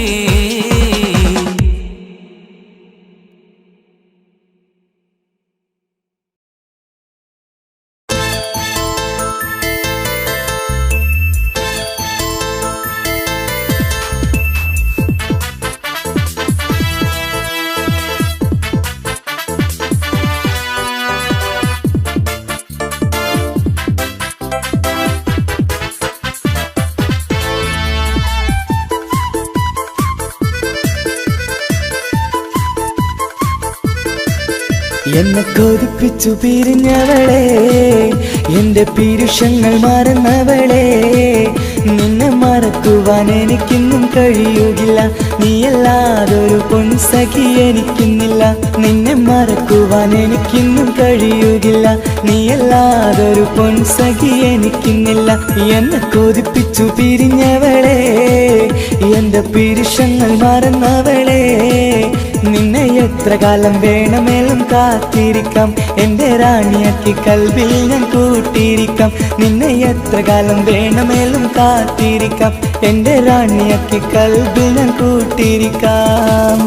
എന്നെ കൊതിപ്പിച്ചു പിരിഞ്ഞവളെ എന്റെ പീരുഷങ്ങൾ മറന്നവളെ നിന്നെ മറക്കുവാൻ എനിക്കിന്നും കഴിയുകില്ല നീയല്ലാതൊരു പൊൻസഖി എനിക്കിന്നില്ല നിന്നെ മറക്കുവാൻ എനിക്കിന്നും കഴിയുകില്ല നീയല്ലാതൊരു പൊൻസഖി എനിക്കിന്നില്ല എന്നെ കൊതിപ്പിച്ചു പിരിഞ്ഞവളെ എന്റെ പീരുഷങ്ങൾ മറന്നവളെ നിന്നെ എത്ര കാലം വേണമെങ്കിലും കാത്തിരിക്കാം എന്റെ റാണിയാക്കി കൽവിൽ ഞാൻ കൂട്ടിയിരിക്കാം നിന്നെ എത്ര കാലം വേണമെങ്കിലും കാത്തിരിക്കാം എന്റെ റാണിയാക്കി കൽവിൽ ഞാൻ കൂട്ടിയിരിക്കാം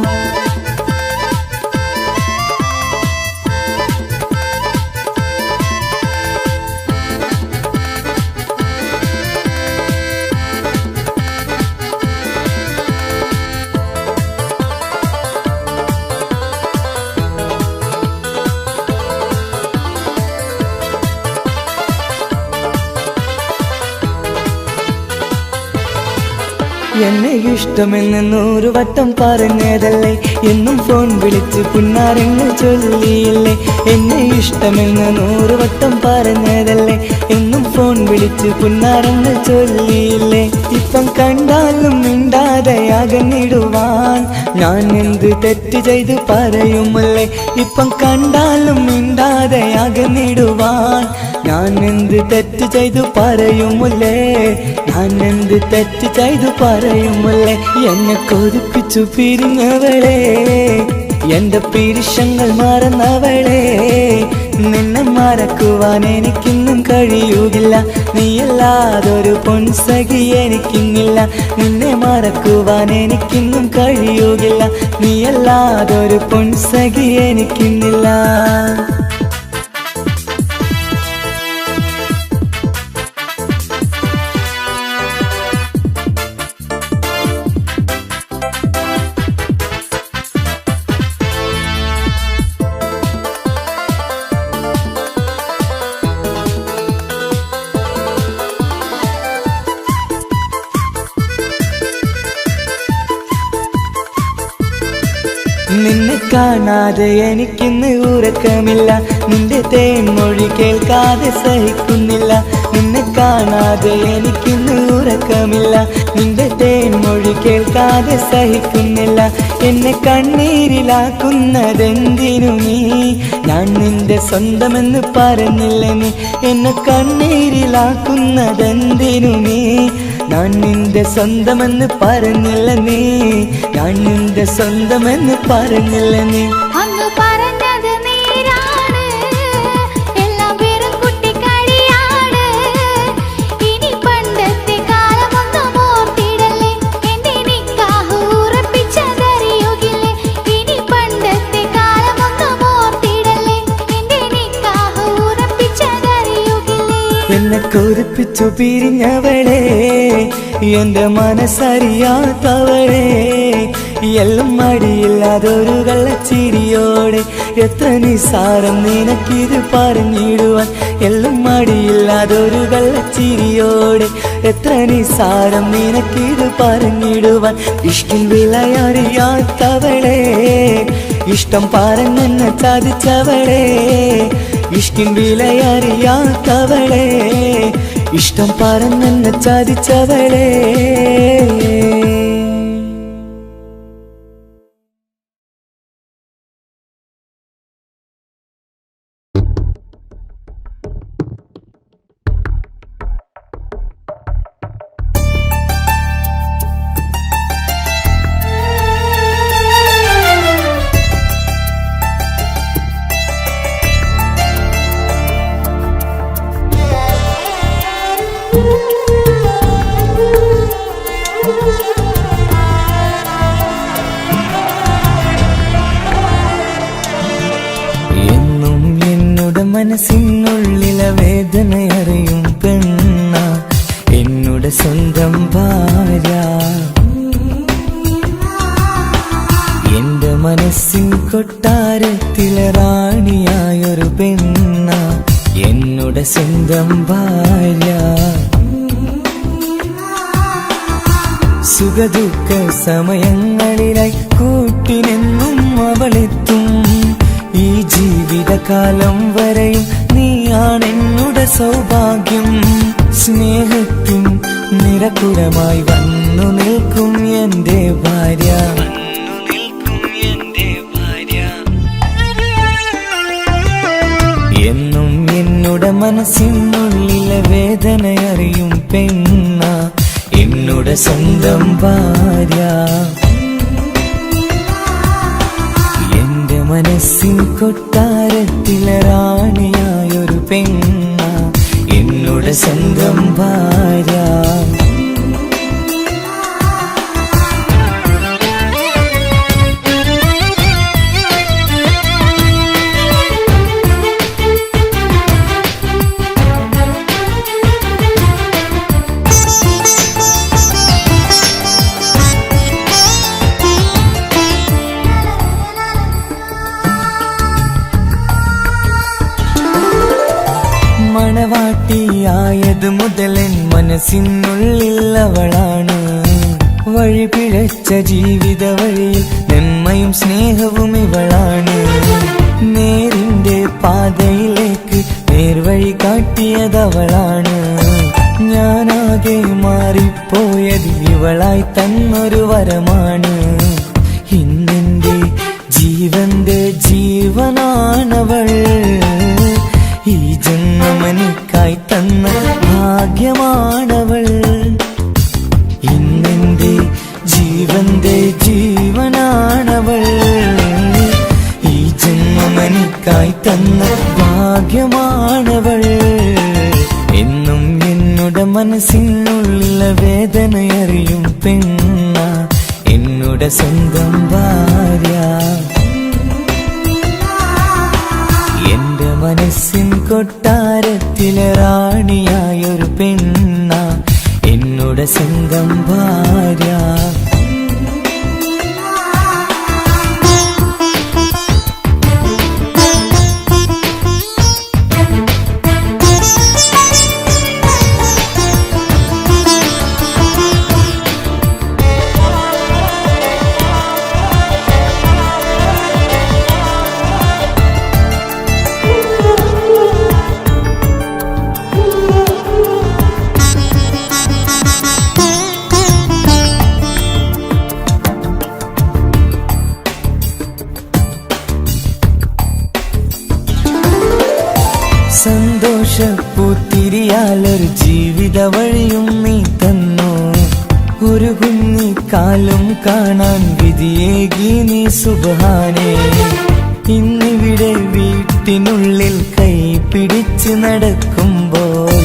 എന്നെ ഇഷ്ടമെന്ന് 100 വട്ടം പറഞ്ഞതല്ലേ എന്നും ഫോൺ വിളിച്ച് പുന്നാരങ്ങൾ ചൊല്ലിയില്ലേ എന്നെ ഇഷ്ടമെന്ന് 100 വട്ടം പറഞ്ഞതല്ലേ എന്നും ഫോൺ വിളിച്ച് പുന്നാരങ്ങൾ ചൊല്ലിയില്ലേ ഇപ്പം കണ്ടാലും മിണ്ടാതെ അകന്നിടുവാൻ ഞാൻ എന്ത് തെറ്റ് ചെയ്ത് പറയുമല്ലേ ഇപ്പം കണ്ടാലും മിണ്ടാതെ അകന്നിടുവാൻ ഞാൻ എന്ത് തെറ്റ് ചെയ്തു പറയുമല്ലേ ഞാൻ എന്ത് തെറ്റ് ചെയ്തു പറയുമല്ലേ എന്നെ കൊതിപ്പിച്ചു പിരിഞ്ഞവളെ എന്റെ പീരുഷങ്ങൾ മറന്നവളെ നിന്നെ മറക്കുവാൻ എനിക്കിന്നും കഴിയുകില്ല നീയല്ലാതൊരു പൊൻസഖി എനിക്കിന്നില്ല നിന്നെ മറക്കുവാൻ എനിക്കിന്നും കഴിയുകില്ല നീയല്ലാതൊരു പൊൻസഖി എനിക്കിന്നില്ല നിന്നെ കാണാതെ എനിക്കിന്ന് ഉറക്കമില്ല നിന്റെ തേൻമൊഴി കേൾക്കാതെ സഹിക്കുന്നില്ല നിന്നെ കാണാതെ എനിക്കിന്ന് ഉറക്കമില്ല നിന്റെ തേൻമൊഴി കേൾക്കാതെ സഹിക്കുന്നില്ല എന്നെ കണ്ണീരിലാക്കുന്നതെന്തിനു നീ ഞാൻ നിന്റെ സ്വന്തമെന്ന് പറഞ്ഞില്ല നീ എന്നെ കണ്ണീരിലാക്കുന്നതെന്തിനു നീ ഞാൻ നിന്റെ സ്വന്തമെന്ന് പറഞ്ഞില്ല നീ ഞാൻ നിന്റെ സ്വന്തമെന്ന് പറഞ്ഞില്ല നീ അന്ന് പറഞ്ഞത് നേരാണ് എല്ലാം വെറും കുട്ടിക്കളിയാണ് ഇനി പണ്ടത്തെ കാലമൊന്നും ഓർത്തിടല്ലേ എന്റെ നിക്കാഹ് ഉറപ്പിച്ചതറിയുകില്ലേ ഇനി പണ്ടത്തെ കാലമൊന്നും ഓർത്തിടല്ലേ എന്റെ നിക്കാഹ് ഉറപ്പിച്ചതറിയുകില്ലേ എന്നെ കൊതിപ്പിച്ചു പിരിഞ്ഞവളെ എന്റെ മനസ്സറിയാത്തവളെ എല്ലാം മടിയില്ലാതൊരു കള്ളച്ചിരിയോടെ എത്ര നിസാരം നിനക്കിത് പറഞ്ഞിടുവാൻ എല്ലാം മടിയില്ലാതൊരു കള്ളച്ചിരിയോടെ എത്ര നിസാരം നിനക്കിത് പറഞ്ഞിടുവാൻ ഇഷ്കിൻ വിലയറിയാത്തവളെ ഇഷ്ടം പറഞ്ഞെന്നെ ചതിച്ചവളെ ഇഷ്കിൻ വിലയറിയാത്തവളെ ഇഷ്ടം പറഞ്ഞെന്നെ ചതിച്ചവളേ. എന്നും എന്നോട് മനസ്സിനുള്ളിലെ വേദനയറിയും പെണ്ണ എന്നോട് സ്വന്തം ഭാര്യ. എന്റെ മനസ്സിൻ കൊട്ടാരത്തിലെ റാണിയായൊരു പെണ്ണ എന്നോട് സ്വന്തം ഭാര്യ. സുഖദുഃഖ സമയങ്ങളിലായി കൂട്ടിനെന്നും അവളെത്തും. ഈ ജീവിതകാലം വരെയും നീയാണെന്നുടെ സൗഭാഗ്യം. സ്നേഹത്തിൻ നിറകുടമായി വന്നു നിൽക്കും എന്റെ ഭാര്യ. എന്നും എന്നോട് മനസ്സിനുള്ളിലെ വേദനയറിയും പെണ്ണ എന്നോട് സ്വന്തം ഭാര്യ. എന്റെ മനസ്സിൻ കൊട്ടാരത്തിലെ റാണിയായൊരു പെണ്ണ എന്നോട് സ്വന്തം ഭാര്യ. മണവാട്ടിയായത് മുതലൻ മനസ്സിനുള്ളിൽ അവളാണ്. വഴി പിഴച്ച ജീവിത വഴിയിൽ നന്മയും സ്നേഹവും ഇവളാണ്. നേരിന്റെ പാതയിലേക്ക് നേർവഴി കാട്ടിയതവളാണ്. ഞാനാകെ മാറിപ്പോയത് ഇവളായി തന്നൊരു വരമാണ്. ഇന്നെന്റെ ജീവന്റെ ജീവനാണവൾ. ഈ ജന്മമെനിക്കായി തന്ന ഭാഗ്യമാണവൾ. ഇന്നെന്റെ ജീവന്റെ ജീവനാണവൾ. ഈ ജന്മമെനിക്കായി തന്ന ഭാഗ്യമാണവൾ. എന്നും എന്നോട് മനസ്സിനുള്ളിലെ വേദനയറിയും പെണ്ണ എന്നോട് സ്വന്തം ഭാര്യ. എന്റെ മനസ്സിൻ കൊട്ടാരത്തിലെ റാണിയായൊരു പെണ്ണ എന്നോട് സ്വന്തം ഭാര്യ. സന്തോഷപ്പൂത്തിരിയാലൊരു ജീവിത വഴിയും നീ തന്നു. ഒരു കുഞ്ഞിക്കാലും കാണാൻ വിധിയേകി നീ സുബ്ഹാനേ. ഇന്നിവിടെ വീട്ടിനുള്ളിൽ കൈ പിടിച്ച് നടക്കുമ്പോൾ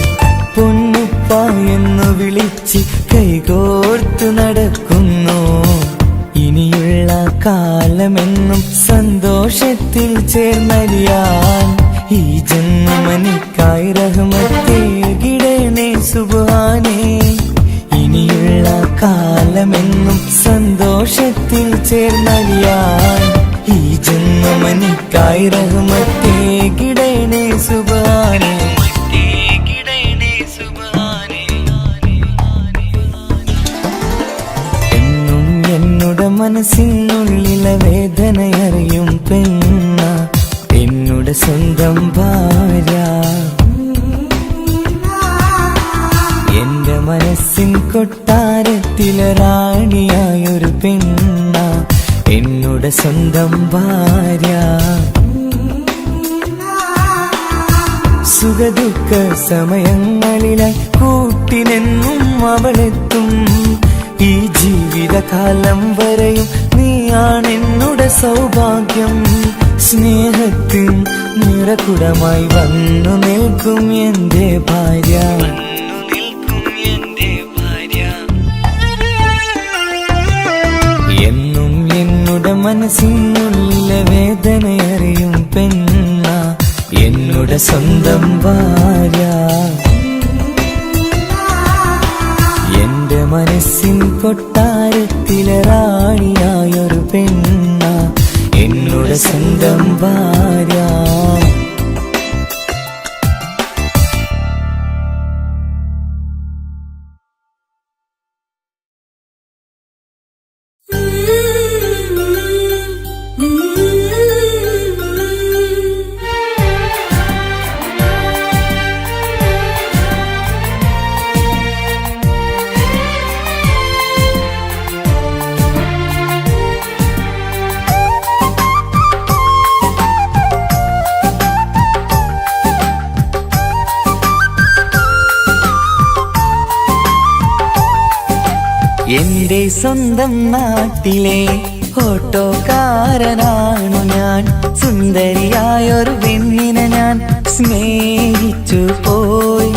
പൊന്നുപ്പ എന്നു വിളിച്ച് കൈകോർത്ത് നടക്കുന്നു. ഇനിയുള്ള കാലമെന്നും സന്തോഷത്തിൽ ചേർന്നലിയാൻ ഈ ജന്മനിക്കായി റഹ്മത്തേകിടണേ സുബ്ഹാനേ. ഇനിയുള്ള കാലമെന്നും സന്തോഷത്തിൽ ചേർന്നലിയാൻ ഈ ജന്മനിക്കായി റഹ്മത്തേകിടണേ സുബ്ഹാനേ. എന്നും എന്നോട് മനസ്സിനുള്ളിലെ വേദനയറിയും പെണ്ണ എന്നോട് സ്വന്തം ഭാര്യ. കൊട്ടാരത്തിലെ റാണിയായൊരു പെണ്ണ എന്നുടെ സ്വന്തം ഭാര്യ. സുഖദുഃഖ സമയങ്ങളിലായി കൂട്ടിനെന്നും അവളെത്തും. ഈ ജീവിതകാലം വരെയും നീയാണെന്നുടെ സൗഭാഗ്യം. സ്നേഹത്തിൻ നിറകുടമായി വന്നു നിൽക്കും എന്റെ ഭാര്യ. എന്നും എന്നുടെ മനസ്സിനുള്ള വേദനയറിയും പെണ്ണ എന്നുടെ സ്വന്തം ഭാര്യ. എന്റെ മനസ്സിൻ കൊട്ടാരത്തിലെ റാണിയായൊരു പെണ്ണ എന്നുടെ സ്വന്തം ഭാര്യ. എന്റെ സ്വന്തം നാട്ടിലെ ഓട്ടോക്കാരനാണു ഞാൻ. സുന്ദരിയായൊരു പെണ്ണിനെ ഞാൻ സ്നേഹിച്ചു പോയി.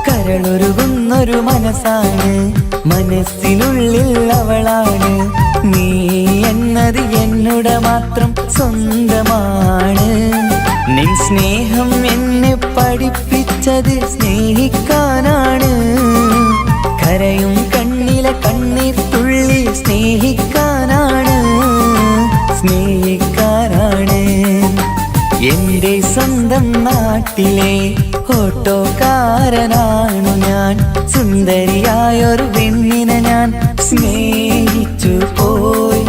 കരളൊരുകുന്നൊരു മനസ്സാണ്, മനസ്സിനുള്ളിൽ അവളാണ്. നീ എന്നത് എന്നുടെ മാത്രം സ്വന്തമാണ്. നിൻ സ്നേഹം എന്നെ പഠിപ്പിച്ചത് സ്നേഹിക്കാനാണ്. കരയും കണ്ണിലെ കണ്ണീർ തുള്ളി സ്നേഹിക്കാനാണ്, സ്നേഹിക്കാനാണ്. എന്റെ സ്വന്തം നാട്ടിലെ ഓട്ടോക്കാരനാണു ഞാൻ. സുന്ദരിയായൊരു പെണ്ണിനെ ഞാൻ സ്നേഹിച്ചു പോയി.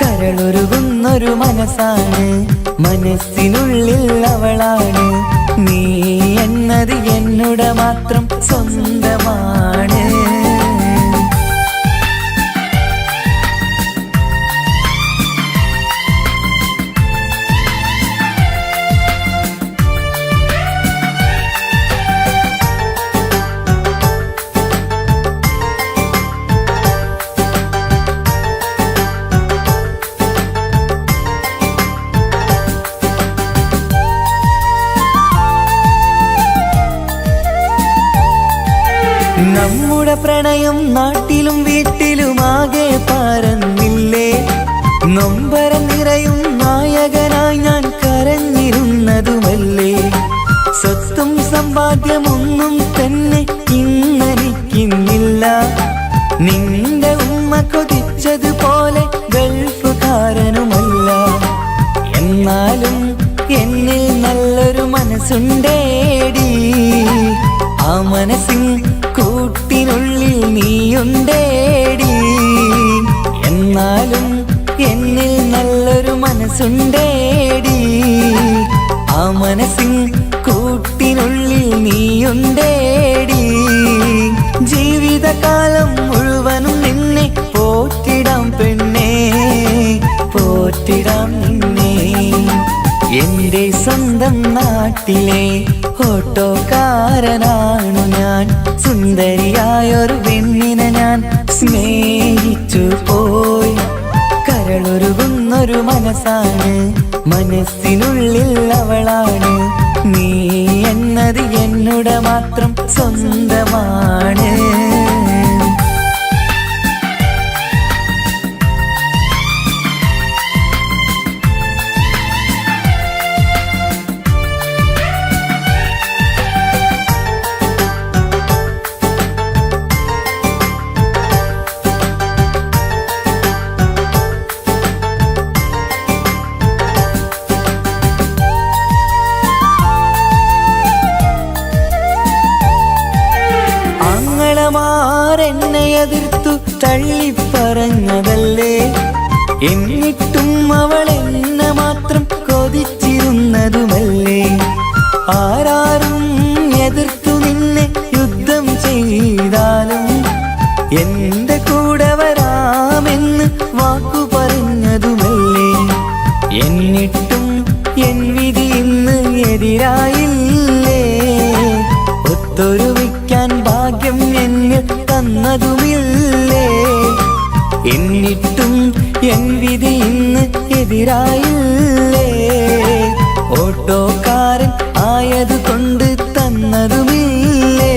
കരളൊരുകുന്നൊരു മനസ്സാണ്, മനസ്സിനുള്ളിൽ അവളാണ്. നീ എന്നത് എന്നുടെ മാത്രം സ്വന്തമാണ്. നമ്മുടെ പ്രണയം നാട്ടിലും വീട്ടിലുമാകെ പരന്നില്ലേ. നൊമ്പരം നിറയും നായകനായി ഞാൻ കരഞ്ഞിരുന്നതുമല്ലേ. സ്വത്തും സമ്പാദ്യമൊന്നും തന്നെ ഇന്നെനിക്കിന്നില്ല. നിന്റെ ഉമ്മ കൊതിച്ചതുപോലെ ഗൾഫുകാരനുമല്ല. എന്നാലും എന്നിൽ നല്ലൊരു മനസ്സുണ്ടേടി. ആ മനസ്സിൻ കൂട്ടിനുള്ളിൽ നീയുണ്ടേടി. എന്നാലും എന്നിൽ നല്ലൊരു മനസ്സുണ്ടേടി. ആ മനസ്സിൻ കൂട്ടിനുള്ളിൽ നീയുണ്ടേടി. ജീവിതകാലം മുഴുവനും നിന്നെ പോറ്റിടാം പെണ്ണേ, പോറ്റിടാം നിന്നെ. എന്റെ സ്വന്തം നാട്ടിലെ ഓട്ടോക്കാരനാണു ഞാൻ. സുന്ദരിയായൊരു പെണ്ണിനെ ഞാൻ സ്നേഹിച്ചു പോയി. കരളൊരുകുന്നൊരു മനസ്സാണ്, മനസ്സിനുള്ളിൽ അവളാണ്. നീ എന്നത് എന്നുടെ മാത്രം സ്വന്തമാണ്. എന്നെ എതിർത്തു തള്ളിപ്പറഞ്ഞതല്ലേ. എന്നിട്ടും അവൾ എന്നെ മാത്രം കൊതിച്ചിരുന്നതുമല്ലേ. ആരാരും എതിർത്തു നിന്നെ യുദ്ധം ചെയ്താലും കൂടെ വരാമെന്ന് വാക്കു പറഞ്ഞതുമല്ലേ. എന്നിട്ടും എൻ വിധി ഇന്ന് എതിരായില്ലേ. ഒത്തൊരുമിക്കാൻ ഭാഗ്യം എന്നിൽ തന്നതുമില്ലേ. എന്നിട്ടും എൻ വിധി ഇന്ന് എതിരായില്ലേ. ഓട്ടോക്കാരൻ ആയതുകൊണ്ട് തന്നതുമില്ലേ.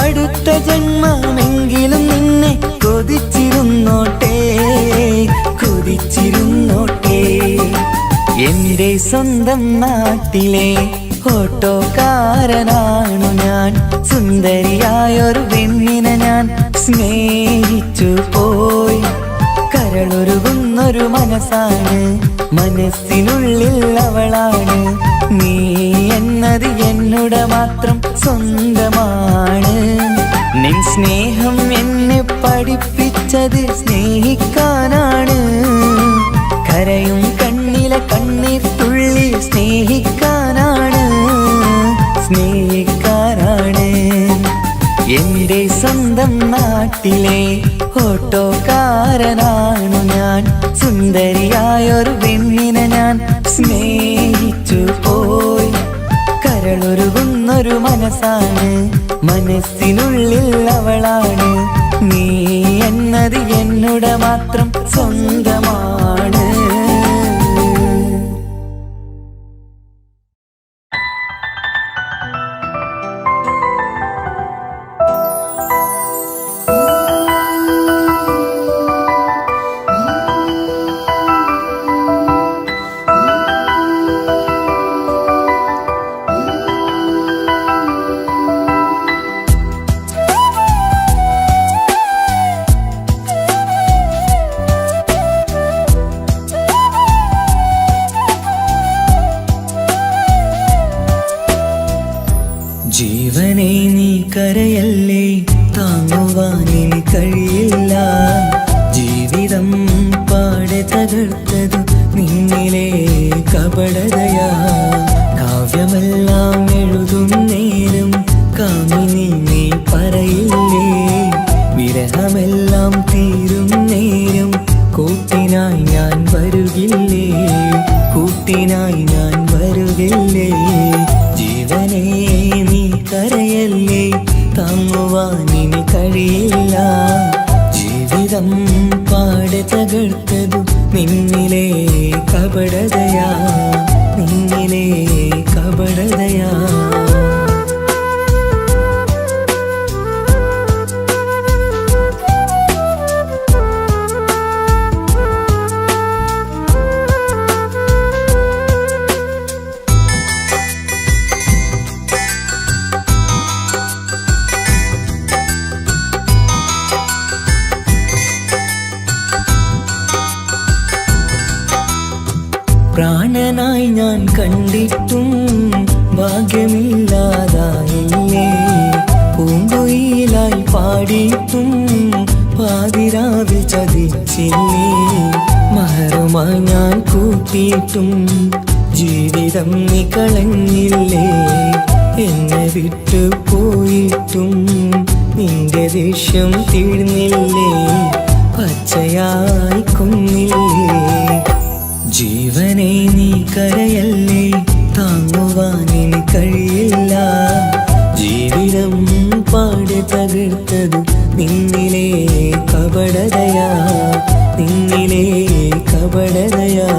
അടുത്ത ജന്മമെങ്കിലും നിന്നെ കൊതിച്ചിരുന്നോട്ടെ, കൊതിച്ചിരുന്നോട്ടെ. എന്റെ സ്വന്തം നാട്ടിലെ ഓട്ടോക്കാരനാണു ഞാൻ. സുന്ദരിയായൊരു പെണ്ണിനെ ഞാൻ സ്നേഹിച്ചു പോയി. കരളൊരുകുന്നൊരു മനസ്സാണ്, മനസ്സിനുള്ളിൽ അവളാണ്. നീ എന്നത് എന്നുടെ മാത്രം സ്വന്തമാണ്. നിൻ സ്നേഹം എന്നെ പഠിപ്പിച്ചത് സ്നേഹിക്കാനാണ്. കരയും കണ്ണിലെ കണ്ണീർ തുള്ളി സ്നേഹിക്കാനാണ്, സ്നേഹിക്കാനാണ്. എന്റെ സ്വന്തം നാട്ടിലെ ഓട്ടോക്കാരനാണു ഞാൻ. സുന്ദരിയായൊരു പെണ്ണിനെ ഞാൻ സ്നേഹിച്ചു പോയി. കരളൊരുകുന്നൊരു മനസ്സാണ്, മനസ്സിനുള്ളിൽ അവളാണ്. നീ എന്നത് എന്നുടെ മാത്രം സ്വന്തമാണ്. ജീവനെ നീ കരയല്ലേ, താങ്ങുവാനിനി കഴിയില്ല. ജീവിതം പാടെ തകർത്തത് നിന്നിലെ കപടതയാ. കാവ്യമെല്ലാം എഴുതും നേരം കാമിനി നീ പറയില്ലേ. വിരഹമെല്ലാം തീരും നേരം കൂട്ടിനായി ഞാൻ വരുകില്ലേ, കൂട്ടിനായി ഞാൻ വരുകില്ലേ. ജീവനെ നീ കരയല്ലേ, താങ്ങുവാനിനി കഴിയില്ല. ജീവിതം പാടെ തകർത്തതു നിന്നിലെ കപടതയാ, നിന്നിലെ കപടതയാ. പ്രാണനായി ഞാൻ കണ്ടിട്ടും ഭാഗ്യമില്ലാതായില്ലേ. പൂങ്കുയിലായി പാടിയിട്ടും പാതിരാവിൽ ചതിച്ചില്ലേ. മഹറുമായി ഞാൻ കൂട്ടിയിട്ടും ജീവിതം നീ കളഞ്ഞില്ലേ. എന്നെ വിട്ടു പോയിട്ടും നിന്റെ ദേഷ്യം തീർന്നില്ലേ, പച്ചയായി കൊന്നില്ലേ. ജീവനെ നീ കരയല്ലേ, താങ്ങുവാനിനി കഴിയില്ല. ജീവിതം പാടെ തകർത്തത് നിന്നിലെ കപടതയാ, നിന്നിലെ കപടതയാ.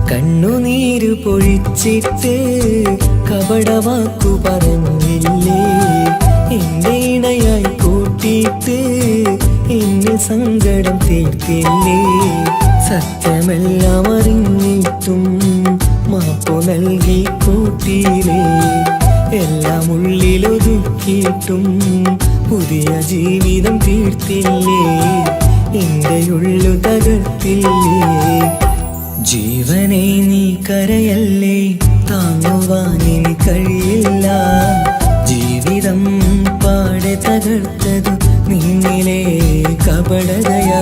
കണ്ണുനീര് പൊഴിച്ചിട്ട് കപടവാക്കു പറഞ്ഞില്ലേ. എന്റെ ഇണയായി കൂട്ടിയിട്ട് എന്നെ സങ്കടം തീർത്തില്ലേ. സത്യമെല്ലാം അറിഞ്ഞിട്ടും മാപ്പു നൽകി കൂട്ടിയില്ലേ. എല്ലാം ഉള്ളിലൊതുക്കിയിട്ടും പുതിയ ജീവിതം തീർത്തില്ലേ. എന്റെ ഉള്ളു തകർത്തില്ലേ. ജീവനെ നീ കരയല്ലേ, താങ്ങുവാനിനി കഴിയില്ല. ജീവിതം പാടെ തകർത്തതു നിന്നിലെ കപടതയാ.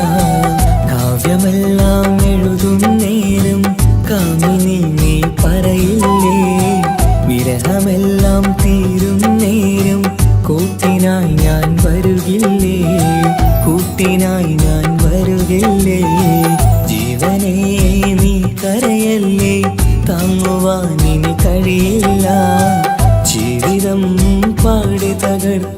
കാവ്യമെല്ലാം എഴുതും നേരം കാമിനി നീ പറയില്ലേ, വിരഹമെല്ലാം തീരും നേരം കൂട്ടിനായി ഞാൻ വരുകില്ലേ, കൂട്ടിനായി ഞാൻ വരുകില്ലേ. ജീവനെ നീ കരയല്ലേ, താങ്ങുവാനിനി കഴിയില്ല. ജീവിതം പാടി തകർത്ത